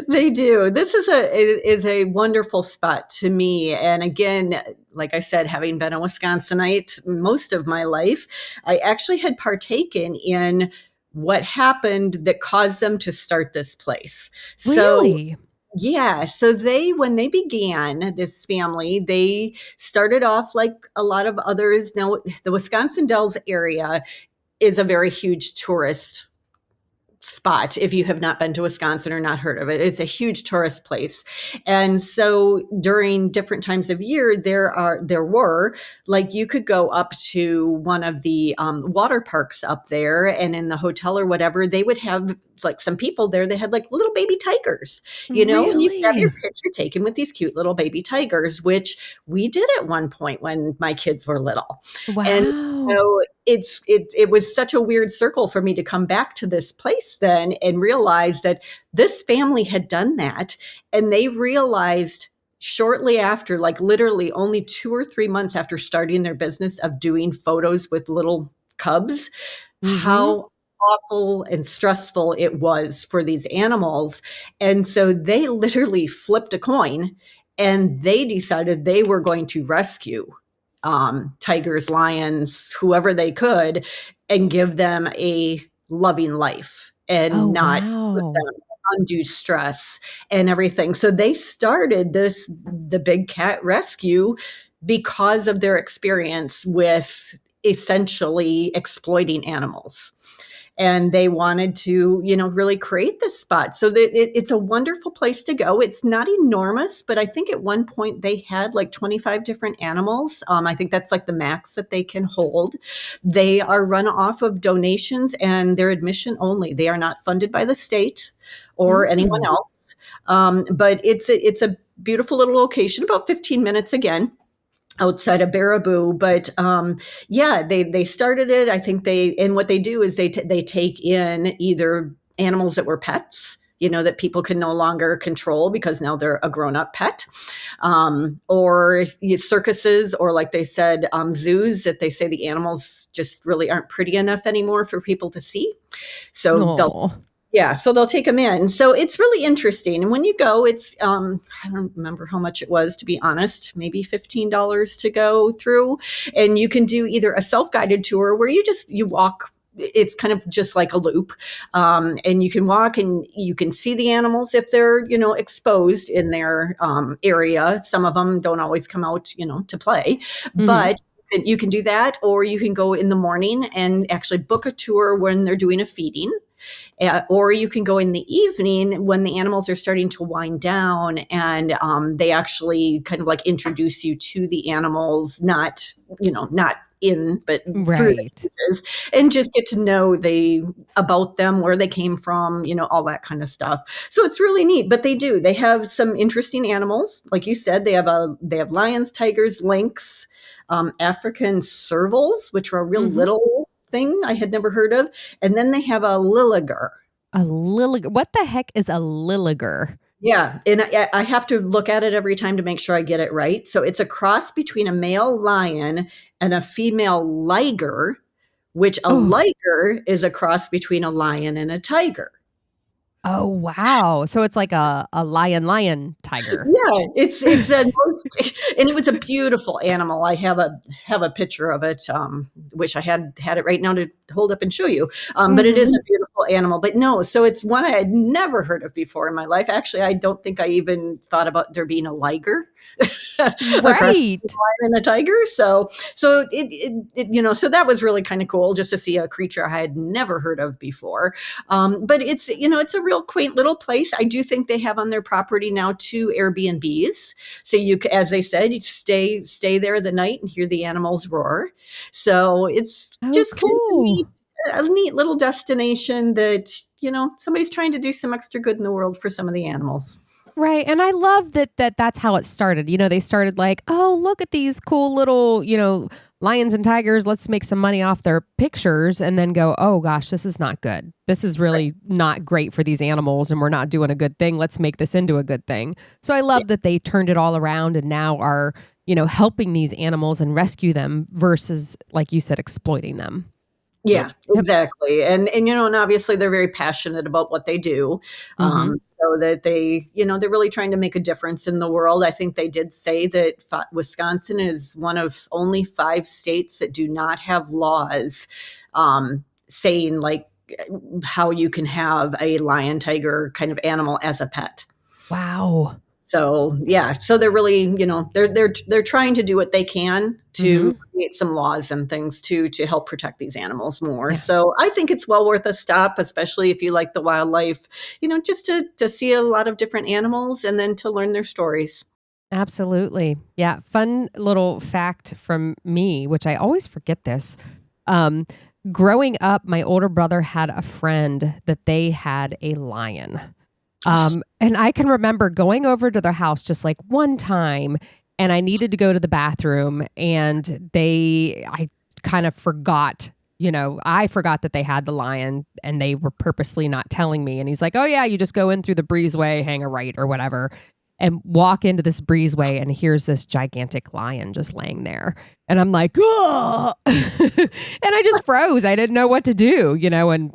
They do. This is a wonderful spot to me. And again, like I said, having been a Wisconsinite most of my life, I actually had partaken in what happened that caused them to start this place. Really? Yeah, so when they began, this family, they started off like a lot of others. Now, the Wisconsin Dells area is a very huge tourist spot. If you have not been to Wisconsin or not heard of it, it's a huge tourist place. And so during different times of year, there were like, you could go up to one of the water parks up there, and in the hotel or whatever, they would have like some people there. They had like little baby tigers, and you could have your picture taken with these cute little baby tigers, which we did at one point when my kids were little. Wow. And so it was such a weird circle for me to come back to this place then and realize that this family had done that. And they realized shortly after, like literally only 2 or 3 months after starting their business of doing photos with little cubs, how awful and stressful it was for these animals. And so they literally flipped a coin, and they decided they were going to rescue tigers, lions, whoever they could, and give them a loving life and not put them in undue stress and everything. So they started the Big Cat Rescue because of their experience with essentially exploiting animals. And they wanted to, really create this spot. So it's a wonderful place to go. It's not enormous, but I think at one point they had like 25 different animals. I think that's like the max that they can hold. They are run off of donations and their admission only. They are not funded by the state or anyone else. But it's a beautiful little location, about 15 minutes again outside of Baraboo. But they started it. I think and what they do is they take in either animals that were pets, that people can no longer control because now they're a grown-up pet, or circuses, or like they said, zoos, that they say the animals just really aren't pretty enough anymore for people to see. So they'll take them in. So it's really interesting. And when you go, it's, I don't remember how much it was, to be honest, maybe $15 to go through. And you can do either a self-guided tour where you walk. It's kind of just like a loop. And you can walk and you can see the animals if they're, exposed in their area. Some of them don't always come out, to play, but you can do that, or you can go in the morning and actually book a tour when they're doing a feeding. Or you can go in the evening when the animals are starting to wind down, and they actually kind of like introduce you to the animals, not in, but through the pages, and just get to know about them, where they came from, all that kind of stuff. So it's really neat. But they have some interesting animals. Like you said, they have lions, tigers, lynx, African servals, which are a real little thing I had never heard of. And then they have a liliger. What the heck is a liliger? Yeah. And I have to look at it every time to make sure I get it right. So it's a cross between a male lion and a female liger, which a liger is a cross between a lion and a tiger. Oh, wow. So it's like a lion tiger. Yeah, it's the most, and it was a beautiful animal. I have a picture of it. Wish I had it right now to hold up and show you. But it is a beautiful animal. But no, so it's one I had never heard of before in my life. Actually, I don't think I even thought about there being a liger. Right. A lion and a tiger. So it so that was really kind of cool, just to see a creature I had never heard of before. But it's a real quaint little place. I do think they have on their property now 2 Airbnbs. So you, as they said, you stay there the night and hear the animals roar. So it's just cool. Kind of a neat little destination that, somebody's trying to do some extra good in the world for some of the animals. Right. And I love that that's how it started. They started like, oh, look at these cool little, lions and tigers, let's make some money off their pictures, and then go, oh gosh, this is not good. This is really not great for these animals, and we're not doing a good thing. Let's make this into a good thing. So I love that they turned it all around and now are, helping these animals and rescue them versus, like you said, exploiting them. Yeah, exactly. And obviously they're very passionate about what they do. So that they're really trying to make a difference in the world. I think they did say that Wisconsin is one of only 5 states that do not have laws saying like how you can have a lion, tiger kind of animal as a pet. Wow. So so they're really, they're trying to do what they can to create some laws and things to help protect these animals more. Yeah. So I think it's well worth a stop, especially if you like the wildlife, just to see a lot of different animals and then to learn their stories. Absolutely. Yeah. Fun little fact from me, which I always forget this. Growing up, my older brother had a friend that they had a lion. And I can remember going over to their house just like one time, and I needed to go to the bathroom, and I kind of forgot, I forgot that they had the lion, and they were purposely not telling me. And he's like, oh yeah, you just go in through the breezeway, hang a right or whatever, and walk into this breezeway, and here's this gigantic lion just laying there. And I'm like, oh, and I just froze. I didn't know what to do, and,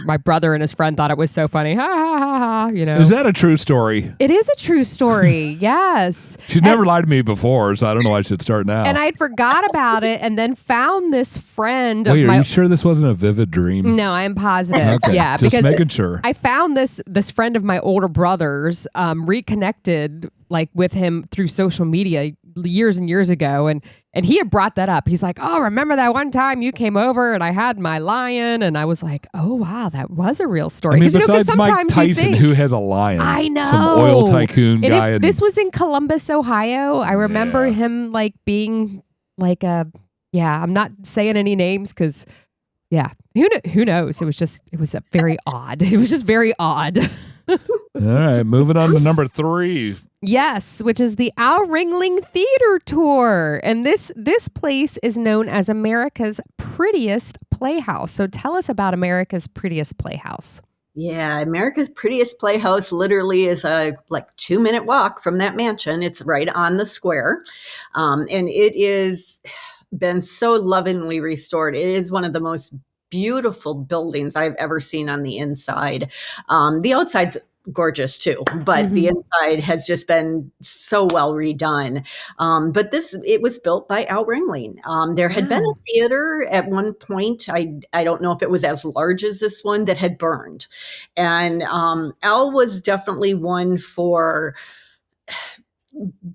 my brother and his friend thought it was so funny. Ha, ha, ha, ha, Is that a true story? It is a true story. Yes. She's never lied to me before, so I don't know why I should start now. And I'd forgot about it and then found this friend. Wait, are you sure this wasn't a vivid dream? No, I am positive. Okay, yeah. just because making sure. I found this friend of my older brother's, reconnected like with him through social media years and years ago. And he had brought that up. He's like, oh, remember that one time you came over and I had my lion? And I was like, oh, wow, that was a real story. I mean, besides Mike Tyson, who has a lion. I know. Some oil tycoon guy. This was in Columbus, Ohio. I remember him like being like I'm not saying any names because, who knows? It was just very odd. It was just very odd. All right, moving on to number 3. Yes, which is the Ringling Theatre Tour. And this place is known as America's Prettiest Playhouse. So tell us about America's Prettiest Playhouse. Yeah, America's Prettiest Playhouse literally is a 2-minute walk from that mansion. It's right on the square. And it is been so lovingly restored. It is one of the most beautiful buildings I've ever seen on the inside. The outside's gorgeous too, but the inside has just been so well redone. But it was built by Al Ringling. There had been a theater at one point. I don't know if it was as large as this one that had burned. And Al was definitely one for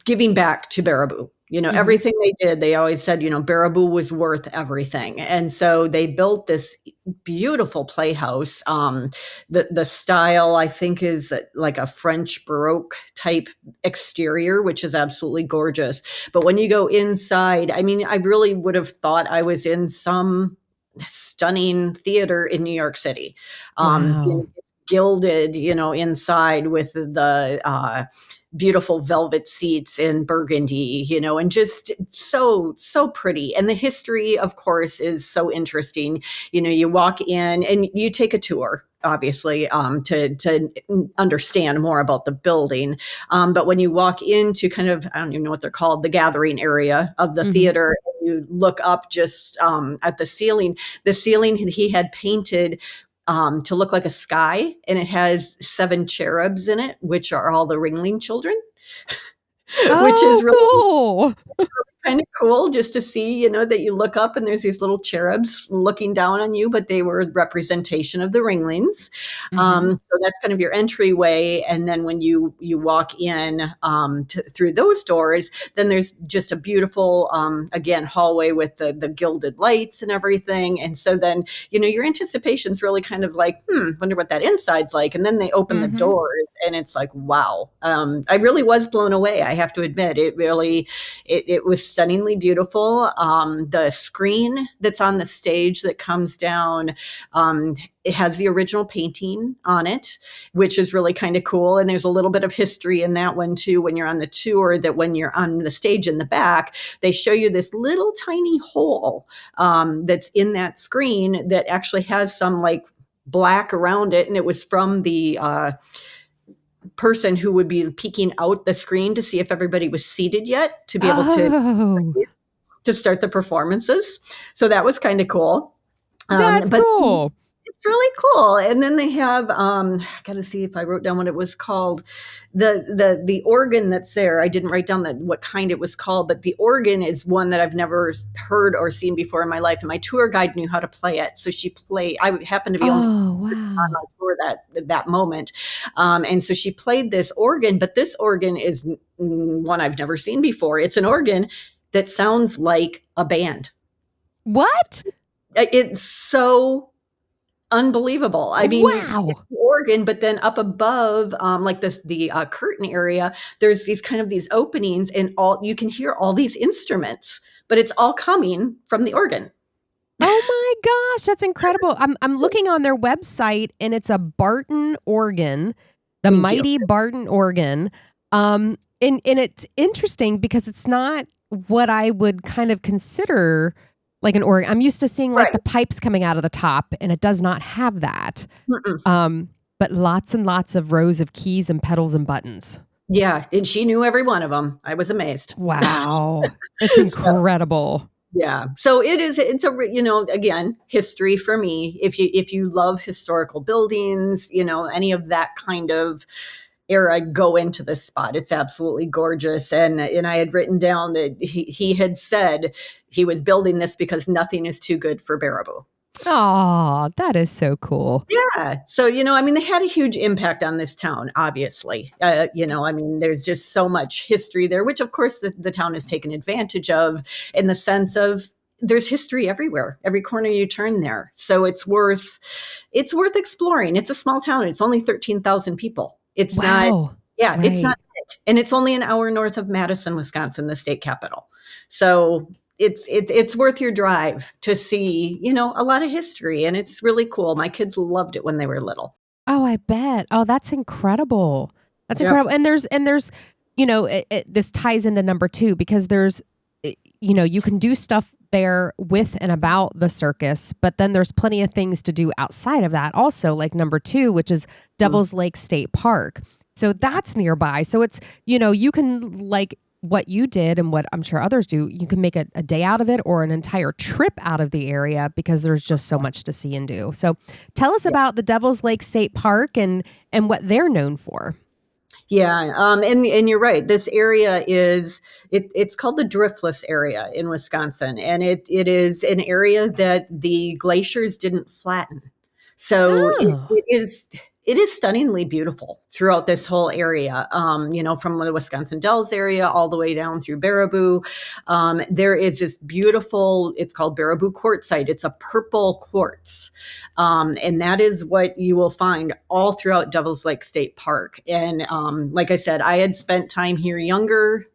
giving back to Baraboo. Everything they did, they always said, Baraboo was worth everything. And so they built this beautiful playhouse. The style, I think, is like a French Baroque type exterior, which is absolutely gorgeous. But when you go inside, I mean, I really would have thought I was in some stunning theater in New York City. Wow. Gilded, inside with the beautiful velvet seats in burgundy, and just so pretty. And the history, of course, is so interesting. You walk in and you take a tour, obviously, to understand more about the building. But when you walk into kind of, I don't even know what they're called, the gathering area of the theater, you look up just at the ceiling he had painted to look like a sky, and it has 7 cherubs in it, which are all the Ringling children, which is really cool. Kind of cool just to see, that you look up and there's these little cherubs looking down on you, but they were representation of the Ringlings. So that's kind of your entryway. And then when you walk in through those doors, then there's just a beautiful, again, hallway with the gilded lights and everything. And so then, your anticipation's really kind of like, wonder what that inside's like. And then they open the doors And it's like, wow. I really was blown away. I have to admit, it was stunningly beautiful. The screen that's on the stage that comes down, it has the original painting on it, which is really kind of cool. And there's a little bit of history in that one too, when you're on the tour, that when you're on the stage in the back, they show you this little tiny hole that's in that screen that actually has some like black around it. And it was from the person who would be peeking out the screen to see if everybody was seated yet, to be able to start the performances. So that was kind of cool. That's cool. It's really cool. And then they have, I got to see if I wrote down what it was called. The organ that's there. I didn't write down what kind it was called, but the organ is one that I've never heard or seen before in my life. And my tour guide knew how to play it. So she played, I happened to be on my tour that moment. And so she played this organ, but this organ is one I've never seen before. It's an organ that sounds like a band. What? It's so unbelievable. I mean, wow. It's the organ, but then up above, like the curtain area, there's these openings, and you can hear all these instruments, but it's all coming from the organ. Oh my gosh, that's incredible. I'm looking on their website, and it's a Barton organ, the mighty Barton organ. And it's interesting because it's not what I would kind of consider like an organ. I'm used to seeing like the pipes coming out of the top, and it does not have that. But lots and lots of rows of keys and pedals and buttons. Yeah, and she knew every one of them. I was amazed. Wow, it's incredible. Yeah, so it's a again, history for me. If you love historical buildings, any of that kind of era, go into this spot. It's absolutely gorgeous. And I had written down that he had said he was building this because nothing is too good for Baraboo. Oh, that is so cool. Yeah. So, they had a huge impact on this town, obviously. There's just so much history there, which of course the town has taken advantage of, in the sense of there's history everywhere, every corner you turn there. So it's worth exploring. It's a small town. It's only 13,000 people. It's not, it's not big. And it's only an hour north of Madison, Wisconsin, the state capital. So it's worth your drive to see, a lot of history, and it's really cool. My kids loved it when they were little. Oh, I bet. Oh, that's incredible. That's incredible. And there's, this ties into number 2, because there's, you can do stuff there with and about the circus, but then there's plenty of things to do outside of that also, like number 2, which is Devil's Lake State Park. So that's nearby. So it's, you can, like what you did and what I'm sure others do, you can make a day out of it or an entire trip out of the area, because there's just so much to see and do. So tell us about the Devil's Lake State Park and what they're known for. Yeah. And you're right. This area it's called the Driftless area in Wisconsin. And it is an area that the glaciers didn't flatten. So it is stunningly beautiful throughout this whole area, from the Wisconsin Dells area all the way down through Baraboo. There is this beautiful, it's called Baraboo quartzite. It's a purple quartz. And that is what you will find all throughout Devil's Lake State Park. And like I said, I had spent time here younger,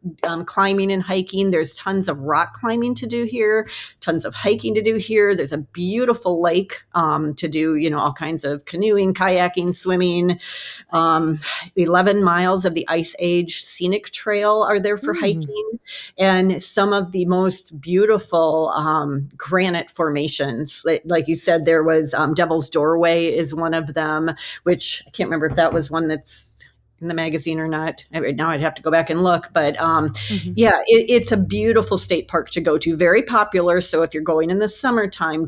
climbing and hiking. There's tons of rock climbing to do here, tons of hiking to do here. There's a beautiful lake to do, all kinds of canoeing, kayaking, swimming. 11 miles of the Ice Age scenic trail are there for hiking, and some of the most beautiful granite formations. Like you said, there was Devil's Doorway is one of them, which I can't remember if that was one that's in the magazine or not. Now I'd have to go back and look, but it's a beautiful state park to go to. Very popular. So if you're going in the summertime,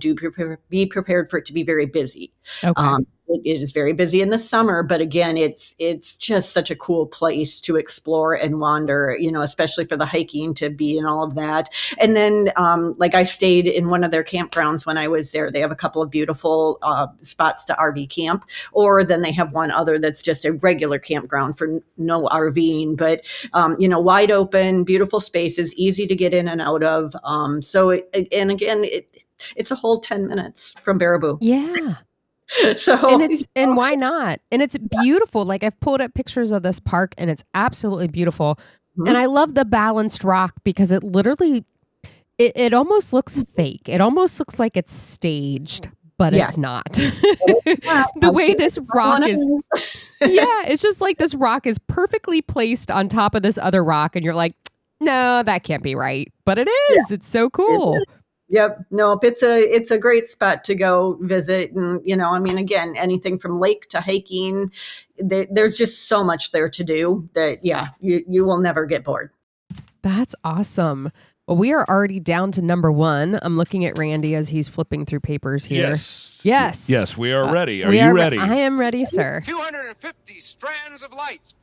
be prepared for it to be very busy. Okay. It is very busy in the summer, but again, it's just such a cool place to explore and wander, especially for the hiking, to be in all of that. And then, I stayed in one of their campgrounds when I was there. They have a couple of beautiful spots to RV camp, or then they have one other that's just a regular campground for no RVing, but, wide open, beautiful spaces, easy to get in and out of. It's a whole 10 minutes from Baraboo. Yeah. So, And why not? And it's beautiful. Like I've pulled up pictures of this park and it's absolutely beautiful. And I love the balanced rock because it literally it almost looks fake. It almost looks like it's staged, but it's not. The way this rock is it's just like this rock is perfectly placed on top of this other rock and you're like, no, that can't be right. But it is. It's so cool. Yep. No, it's a great spot to go visit. And, I mean, again, anything from lake to hiking, there's just so much there to do that, you will never get bored. That's awesome. Well, we are already down to number 1. I'm looking at Randy as he's flipping through papers here. Yes, we are ready. Are you ready? I am ready, sir. 250 strands of light.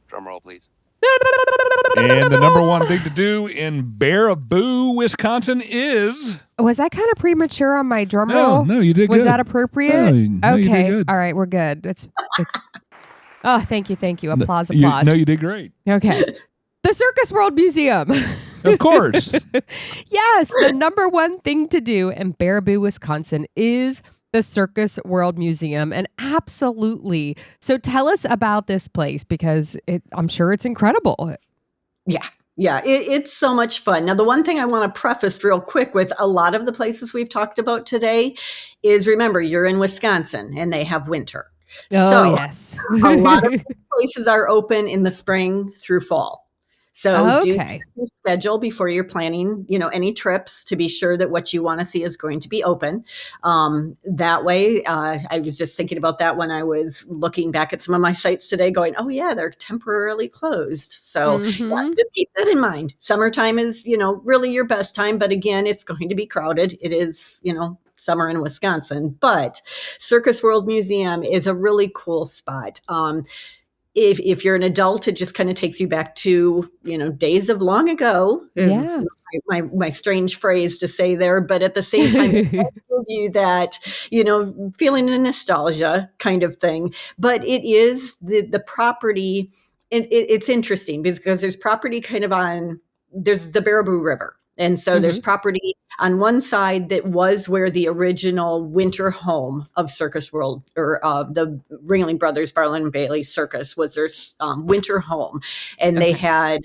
Drum roll, please. And the number 1 thing to do in Baraboo, Wisconsin is... Was that kind of premature on my drum roll? No, you did good. Was that appropriate? No, you did good. All right, we're good. Oh, thank you. Applause. You did great. Okay. The Circus World Museum. Of course. Yes, the number 1 thing to do in Baraboo, Wisconsin is the Circus World Museum. And absolutely. So tell us about this place because I'm sure it's incredible. Yeah, it's so much fun. Now, the one thing I want to preface real quick with a lot of the places we've talked about today is, remember, you're in Wisconsin and they have winter. Oh, yes. A lot of places are open in the spring through fall. So do check your schedule before you're planning, any trips to be sure that what you want to see is going to be open. That way, I was just thinking about that when I was looking back at some of my sites today going, oh yeah, they're temporarily closed. So just keep that in mind. Summertime is, really your best time. But again, it's going to be crowded. It is, summer in Wisconsin. But Circus World Museum is a really cool spot. If you're an adult, it just kind of takes you back to, days of long ago. Yeah. My strange phrase to say there, but at the same time, it gives you that, feeling of nostalgia kind of thing. But it is the property. It's interesting because there's property there's the Baraboo River. And so there's property on one side that was where the original winter home of Circus World or the Ringling Brothers Barlin and Bailey Circus was their winter home. And they had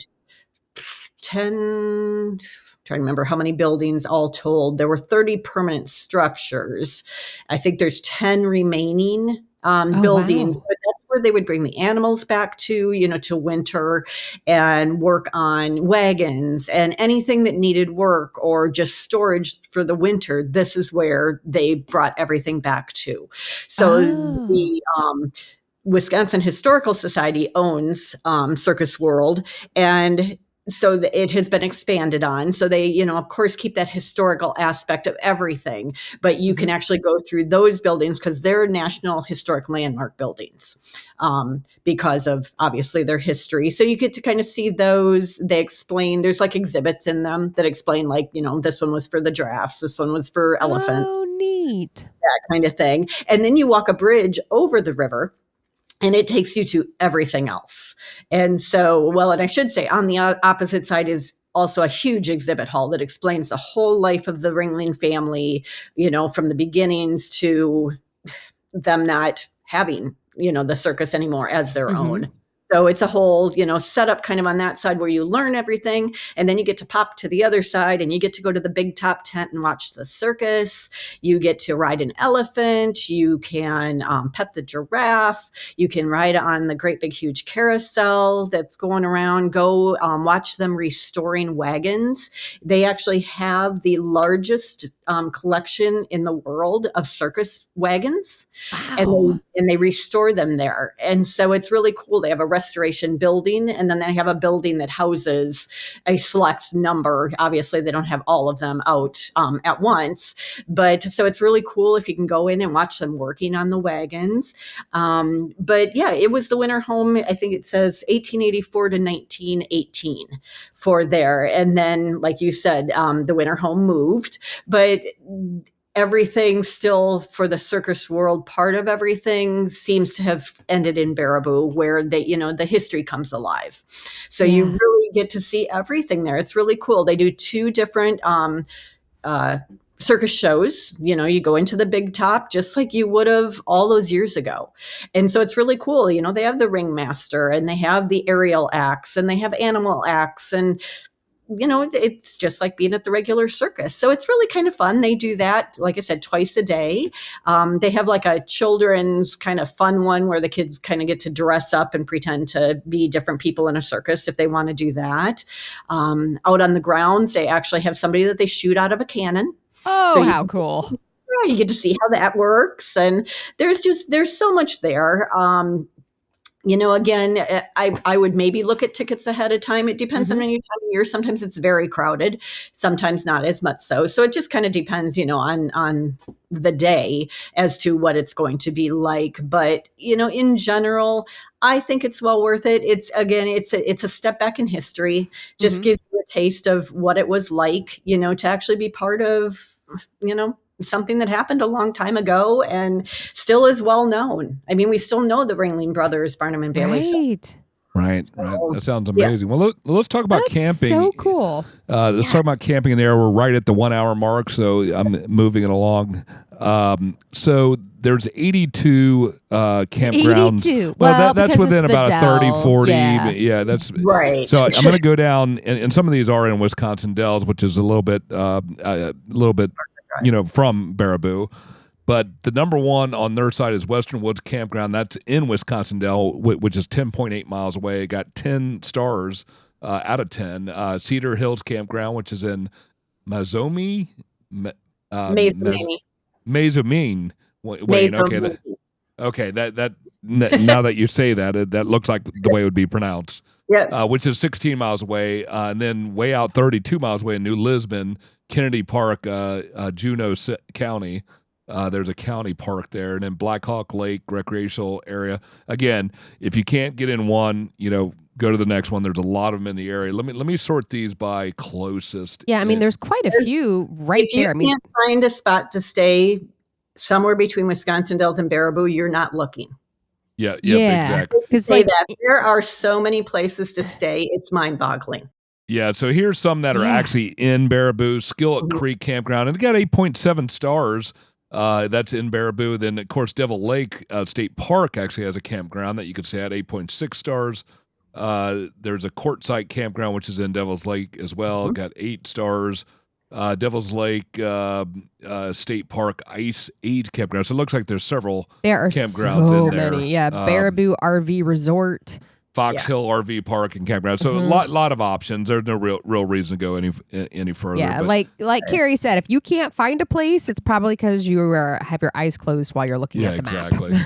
10, trying to remember how many buildings all told. There were 30 permanent structures. I think there's 10 remaining buildings, wow. but that's where they would bring the animals back to, to winter and work on wagons and anything that needed work or just storage for the winter. This is where they brought everything back to. So the Wisconsin Historical Society owns Circus World, and so it has been expanded on. So they, of course, keep that historical aspect of everything, but you can actually go through those buildings because they're National Historic Landmark buildings because of obviously their history. So you get to kind of see those. They explain, there's like exhibits in them that explain like, this one was for the giraffes. This one was for elephants. Oh, neat. That kind of thing. And then you walk a bridge over the river. And it takes you to everything else. And so, and I should say on the opposite side is also a huge exhibit hall that explains the whole life of the Ringling family, from the beginnings to them not having, the circus anymore as their own. So it's a whole, setup kind of on that side where you learn everything. And then you get to pop to the other side and you get to go to the big top tent and watch the circus. You get to ride an elephant. You can pet the giraffe. You can ride on the great big huge carousel that's going around. Go watch them restoring wagons. They actually have the largest collection in the world of circus wagons. Wow. And they restore them there. And so it's really cool. They have a restoration building, and then they have a building that houses a select number. Obviously, they don't have all of them out at once, but so it's really cool if you can go in and watch them working on the wagons. But yeah, it was the winter home. I think it says 1884 to 1918 for there. And then, like you said, the winter home moved, but everything still for the Circus World part of everything seems to have ended in Baraboo, where the history comes alive. So you really get to see everything there. It's really cool. They do two different circus shows. You go into the big top just like you would have all those years ago. And so it's really cool. They have the ringmaster and they have the aerial acts and they have animal acts, and it's just like being at the regular circus. So it's really kind of fun. They do that, like I said, twice a day. They have like a children's kind of fun one where the kids kind of get to dress up and pretend to be different people in a circus if they want to do that. Out on the grounds, they actually have somebody that they shoot out of a cannon. Oh, So how cool. you get to see how that works. And there's so much there. Again, I would maybe look at tickets ahead of time. It depends on any time of year. Sometimes it's very crowded, sometimes not as much so. So it just kind of depends, on the day as to what it's going to be like. But, in general, I think it's well worth it. It's a step back in history, just gives you a taste of what it was like, to actually be part of, something that happened a long time ago and still is well known. I mean, we still know the Ringling Brothers, Barnum and Bailey. Right. Right. That sounds amazing. Well, let's talk about camping. So cool. Let's talk about camping in there. We're right at the 1 hour mark, so I'm moving it along. So there's 82 campgrounds. 82. Well, that's because within it's the about a Dell. 30, 40. Yeah. That's Right. So I'm going to go down, and some of these are in Wisconsin Dells, which is a little bit, from Baraboo. But the number one on their side is Western Woods Campground. That's in Wisconsin Dells, which is 10.8 miles away. It got 10 stars out of 10. Cedar Hills Campground, which is in Mazomie. Mazomine. Wayne. Okay. That now that you say that, that looks like the way it would be pronounced. Yeah. Which is 16 miles away, and then way out 32 miles away in New Lisbon, Kennedy Park, Juneau County. There's a county park there, and then Black Hawk Lake recreational area. Again, if you can't get in one, go to the next one. There's a lot of them in the area. Let me sort these by closest. Yeah, I mean, there's quite a few right there. If you can't find a spot to stay somewhere between Wisconsin Dells and Baraboo, you're not looking. Yeah, exactly. There are so many places to stay. It's mind-boggling. Yeah, so here's some that are actually in Baraboo. Skillet Creek Campground, and it got 8.7 stars. That's in Baraboo. Then, of course, Devil Lake State Park actually has a campground that you could stay at, 8.6 stars. There's a Quartzsite Campground, which is in Devil's Lake as well. Got 8 stars. Devil's Lake State Park Ice Age Campground. So it looks like there's several campgrounds so in there. many. Yeah, Baraboo RV Resort. Fox Hill RV Park and Campground. So a lot of options. There's no real reason to go any further. Yeah, like Carrie said, if you can't find a place, it's probably because you have your eyes closed while you're looking at the map. Exactly.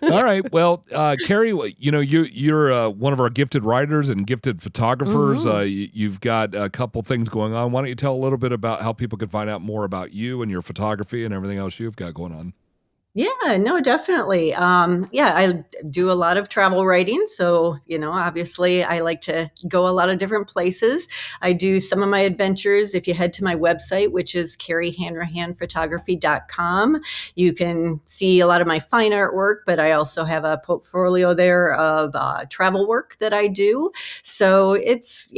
All right. Well, Carrie, you're one of our gifted writers and gifted photographers. You've got a couple things going on. Why don't you tell a little bit about how people can find out more about you and your photography and everything else you've got going on? Yeah, no, definitely. I do a lot of travel writing. So, obviously I like to go a lot of different places. I do some of my adventures. If you head to my website, which is carriehanrahanphotography.com, you can see a lot of my fine artwork, but I also have a portfolio there of travel work that I do. So it's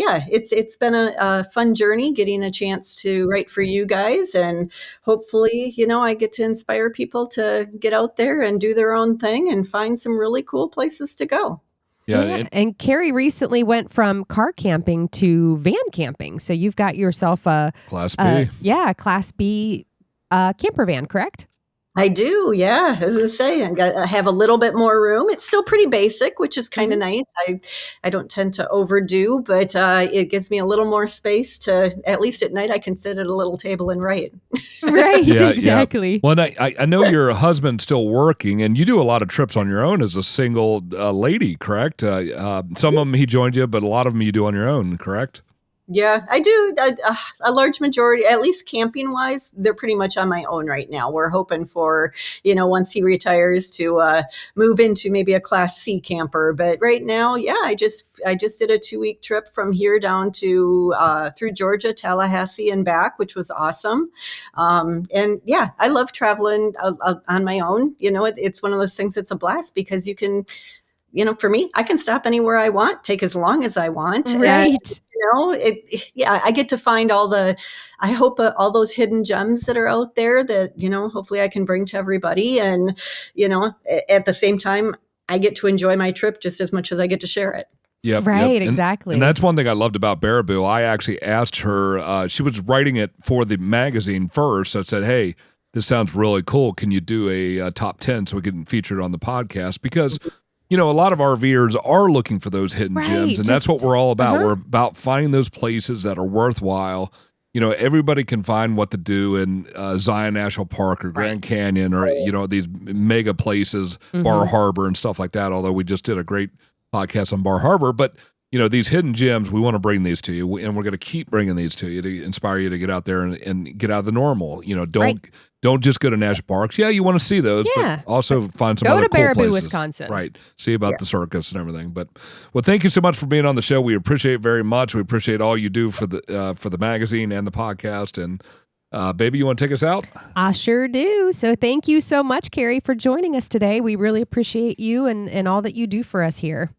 been a fun journey getting a chance to write for you guys. And hopefully, I get to inspire people to get out there and do their own thing and find some really cool places to go. Yeah. And Carrie recently went from car camping to van camping. So you've got yourself a Class B. Class B camper van, correct? I do, yeah. As I say, I have a little bit more room. It's still pretty basic, which is kind of nice. I don't tend to overdo, but it gives me a little more space to, at least at night, I can sit at a little table and write. Right, exactly. Yeah. Well, I know your husband's still working, and you do a lot of trips on your own as a single lady, correct? Some of them he joined you, but a lot of them you do on your own, correct? Yeah, I do. A large majority, at least camping wise, they're pretty much on my own right now. We're hoping for, once he retires to move into maybe a Class C camper. But right now, I just did a 2-week trip from here down to through Georgia, Tallahassee and back, which was awesome. And yeah, I love traveling on my own. It's one of those things that's a blast because you can, for me, I can stop anywhere I want, take as long as I want. Right. I get to find I hope all those hidden gems that are out there that, hopefully I can bring to everybody. And, at the same time, I get to enjoy my trip just as much as I get to share it. Yep, right, yep. exactly. And that's one thing I loved about Baraboo. I actually asked her, she was writing it for the magazine first. So I said, hey, this sounds really cool. Can you do a top 10 so we can feature it on the podcast? Because a lot of RVers are looking for those hidden gems, and that's what we're all about. We're about finding those places that are worthwhile. Everybody can find what to do in Zion National Park or Grand Canyon or, these mega places, Bar Harbor and stuff like that, although we just did a great podcast on Bar Harbor. But, these hidden gems, we want to bring these to you, and we're going to keep bringing these to you to inspire you to get out there and get out of the normal. Don't just go to national parks. Yeah, you want to see those, but also find some other cool places. Go to Baraboo, Wisconsin. Right. See about the circus and everything. But, thank you so much for being on the show. We appreciate it very much. We appreciate all you do for the magazine and the podcast. And, baby, you want to take us out? I sure do. So thank you so much, Carrie, for joining us today. We really appreciate you and all that you do for us here.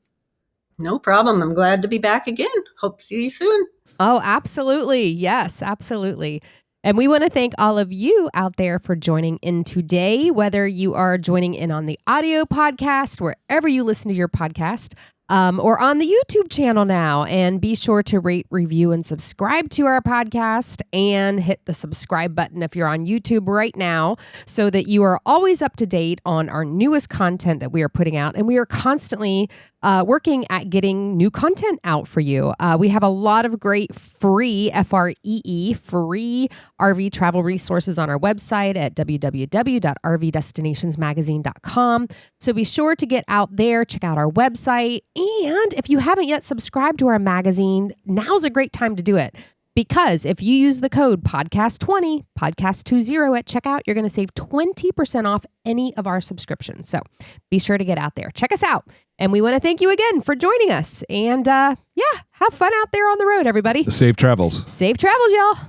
No problem. I'm glad to be back again. Hope to see you soon. Oh, absolutely. Yes, absolutely. And we want to thank all of you out there for joining in today, whether you are joining in on the audio podcast, wherever you listen to your podcast, or on the YouTube channel now. And be sure to rate, review, and subscribe to our podcast, and hit the subscribe button if you're on YouTube right now, so that you are always up to date on our newest content that we are putting out. And we are constantly working at getting new content out for you. We have a lot of great free, free RV travel resources on our website at www.rvdestinationsmagazine.com. So be sure to get out there, check out our website. And if you haven't yet subscribed to our magazine, now's a great time to do it. Because if you use the code podcast20, podcast20 at checkout, you're going to save 20% off any of our subscriptions. So be sure to get out there. Check us out. And we want to thank you again for joining us. And have fun out there on the road, everybody. Safe travels. Safe travels, y'all.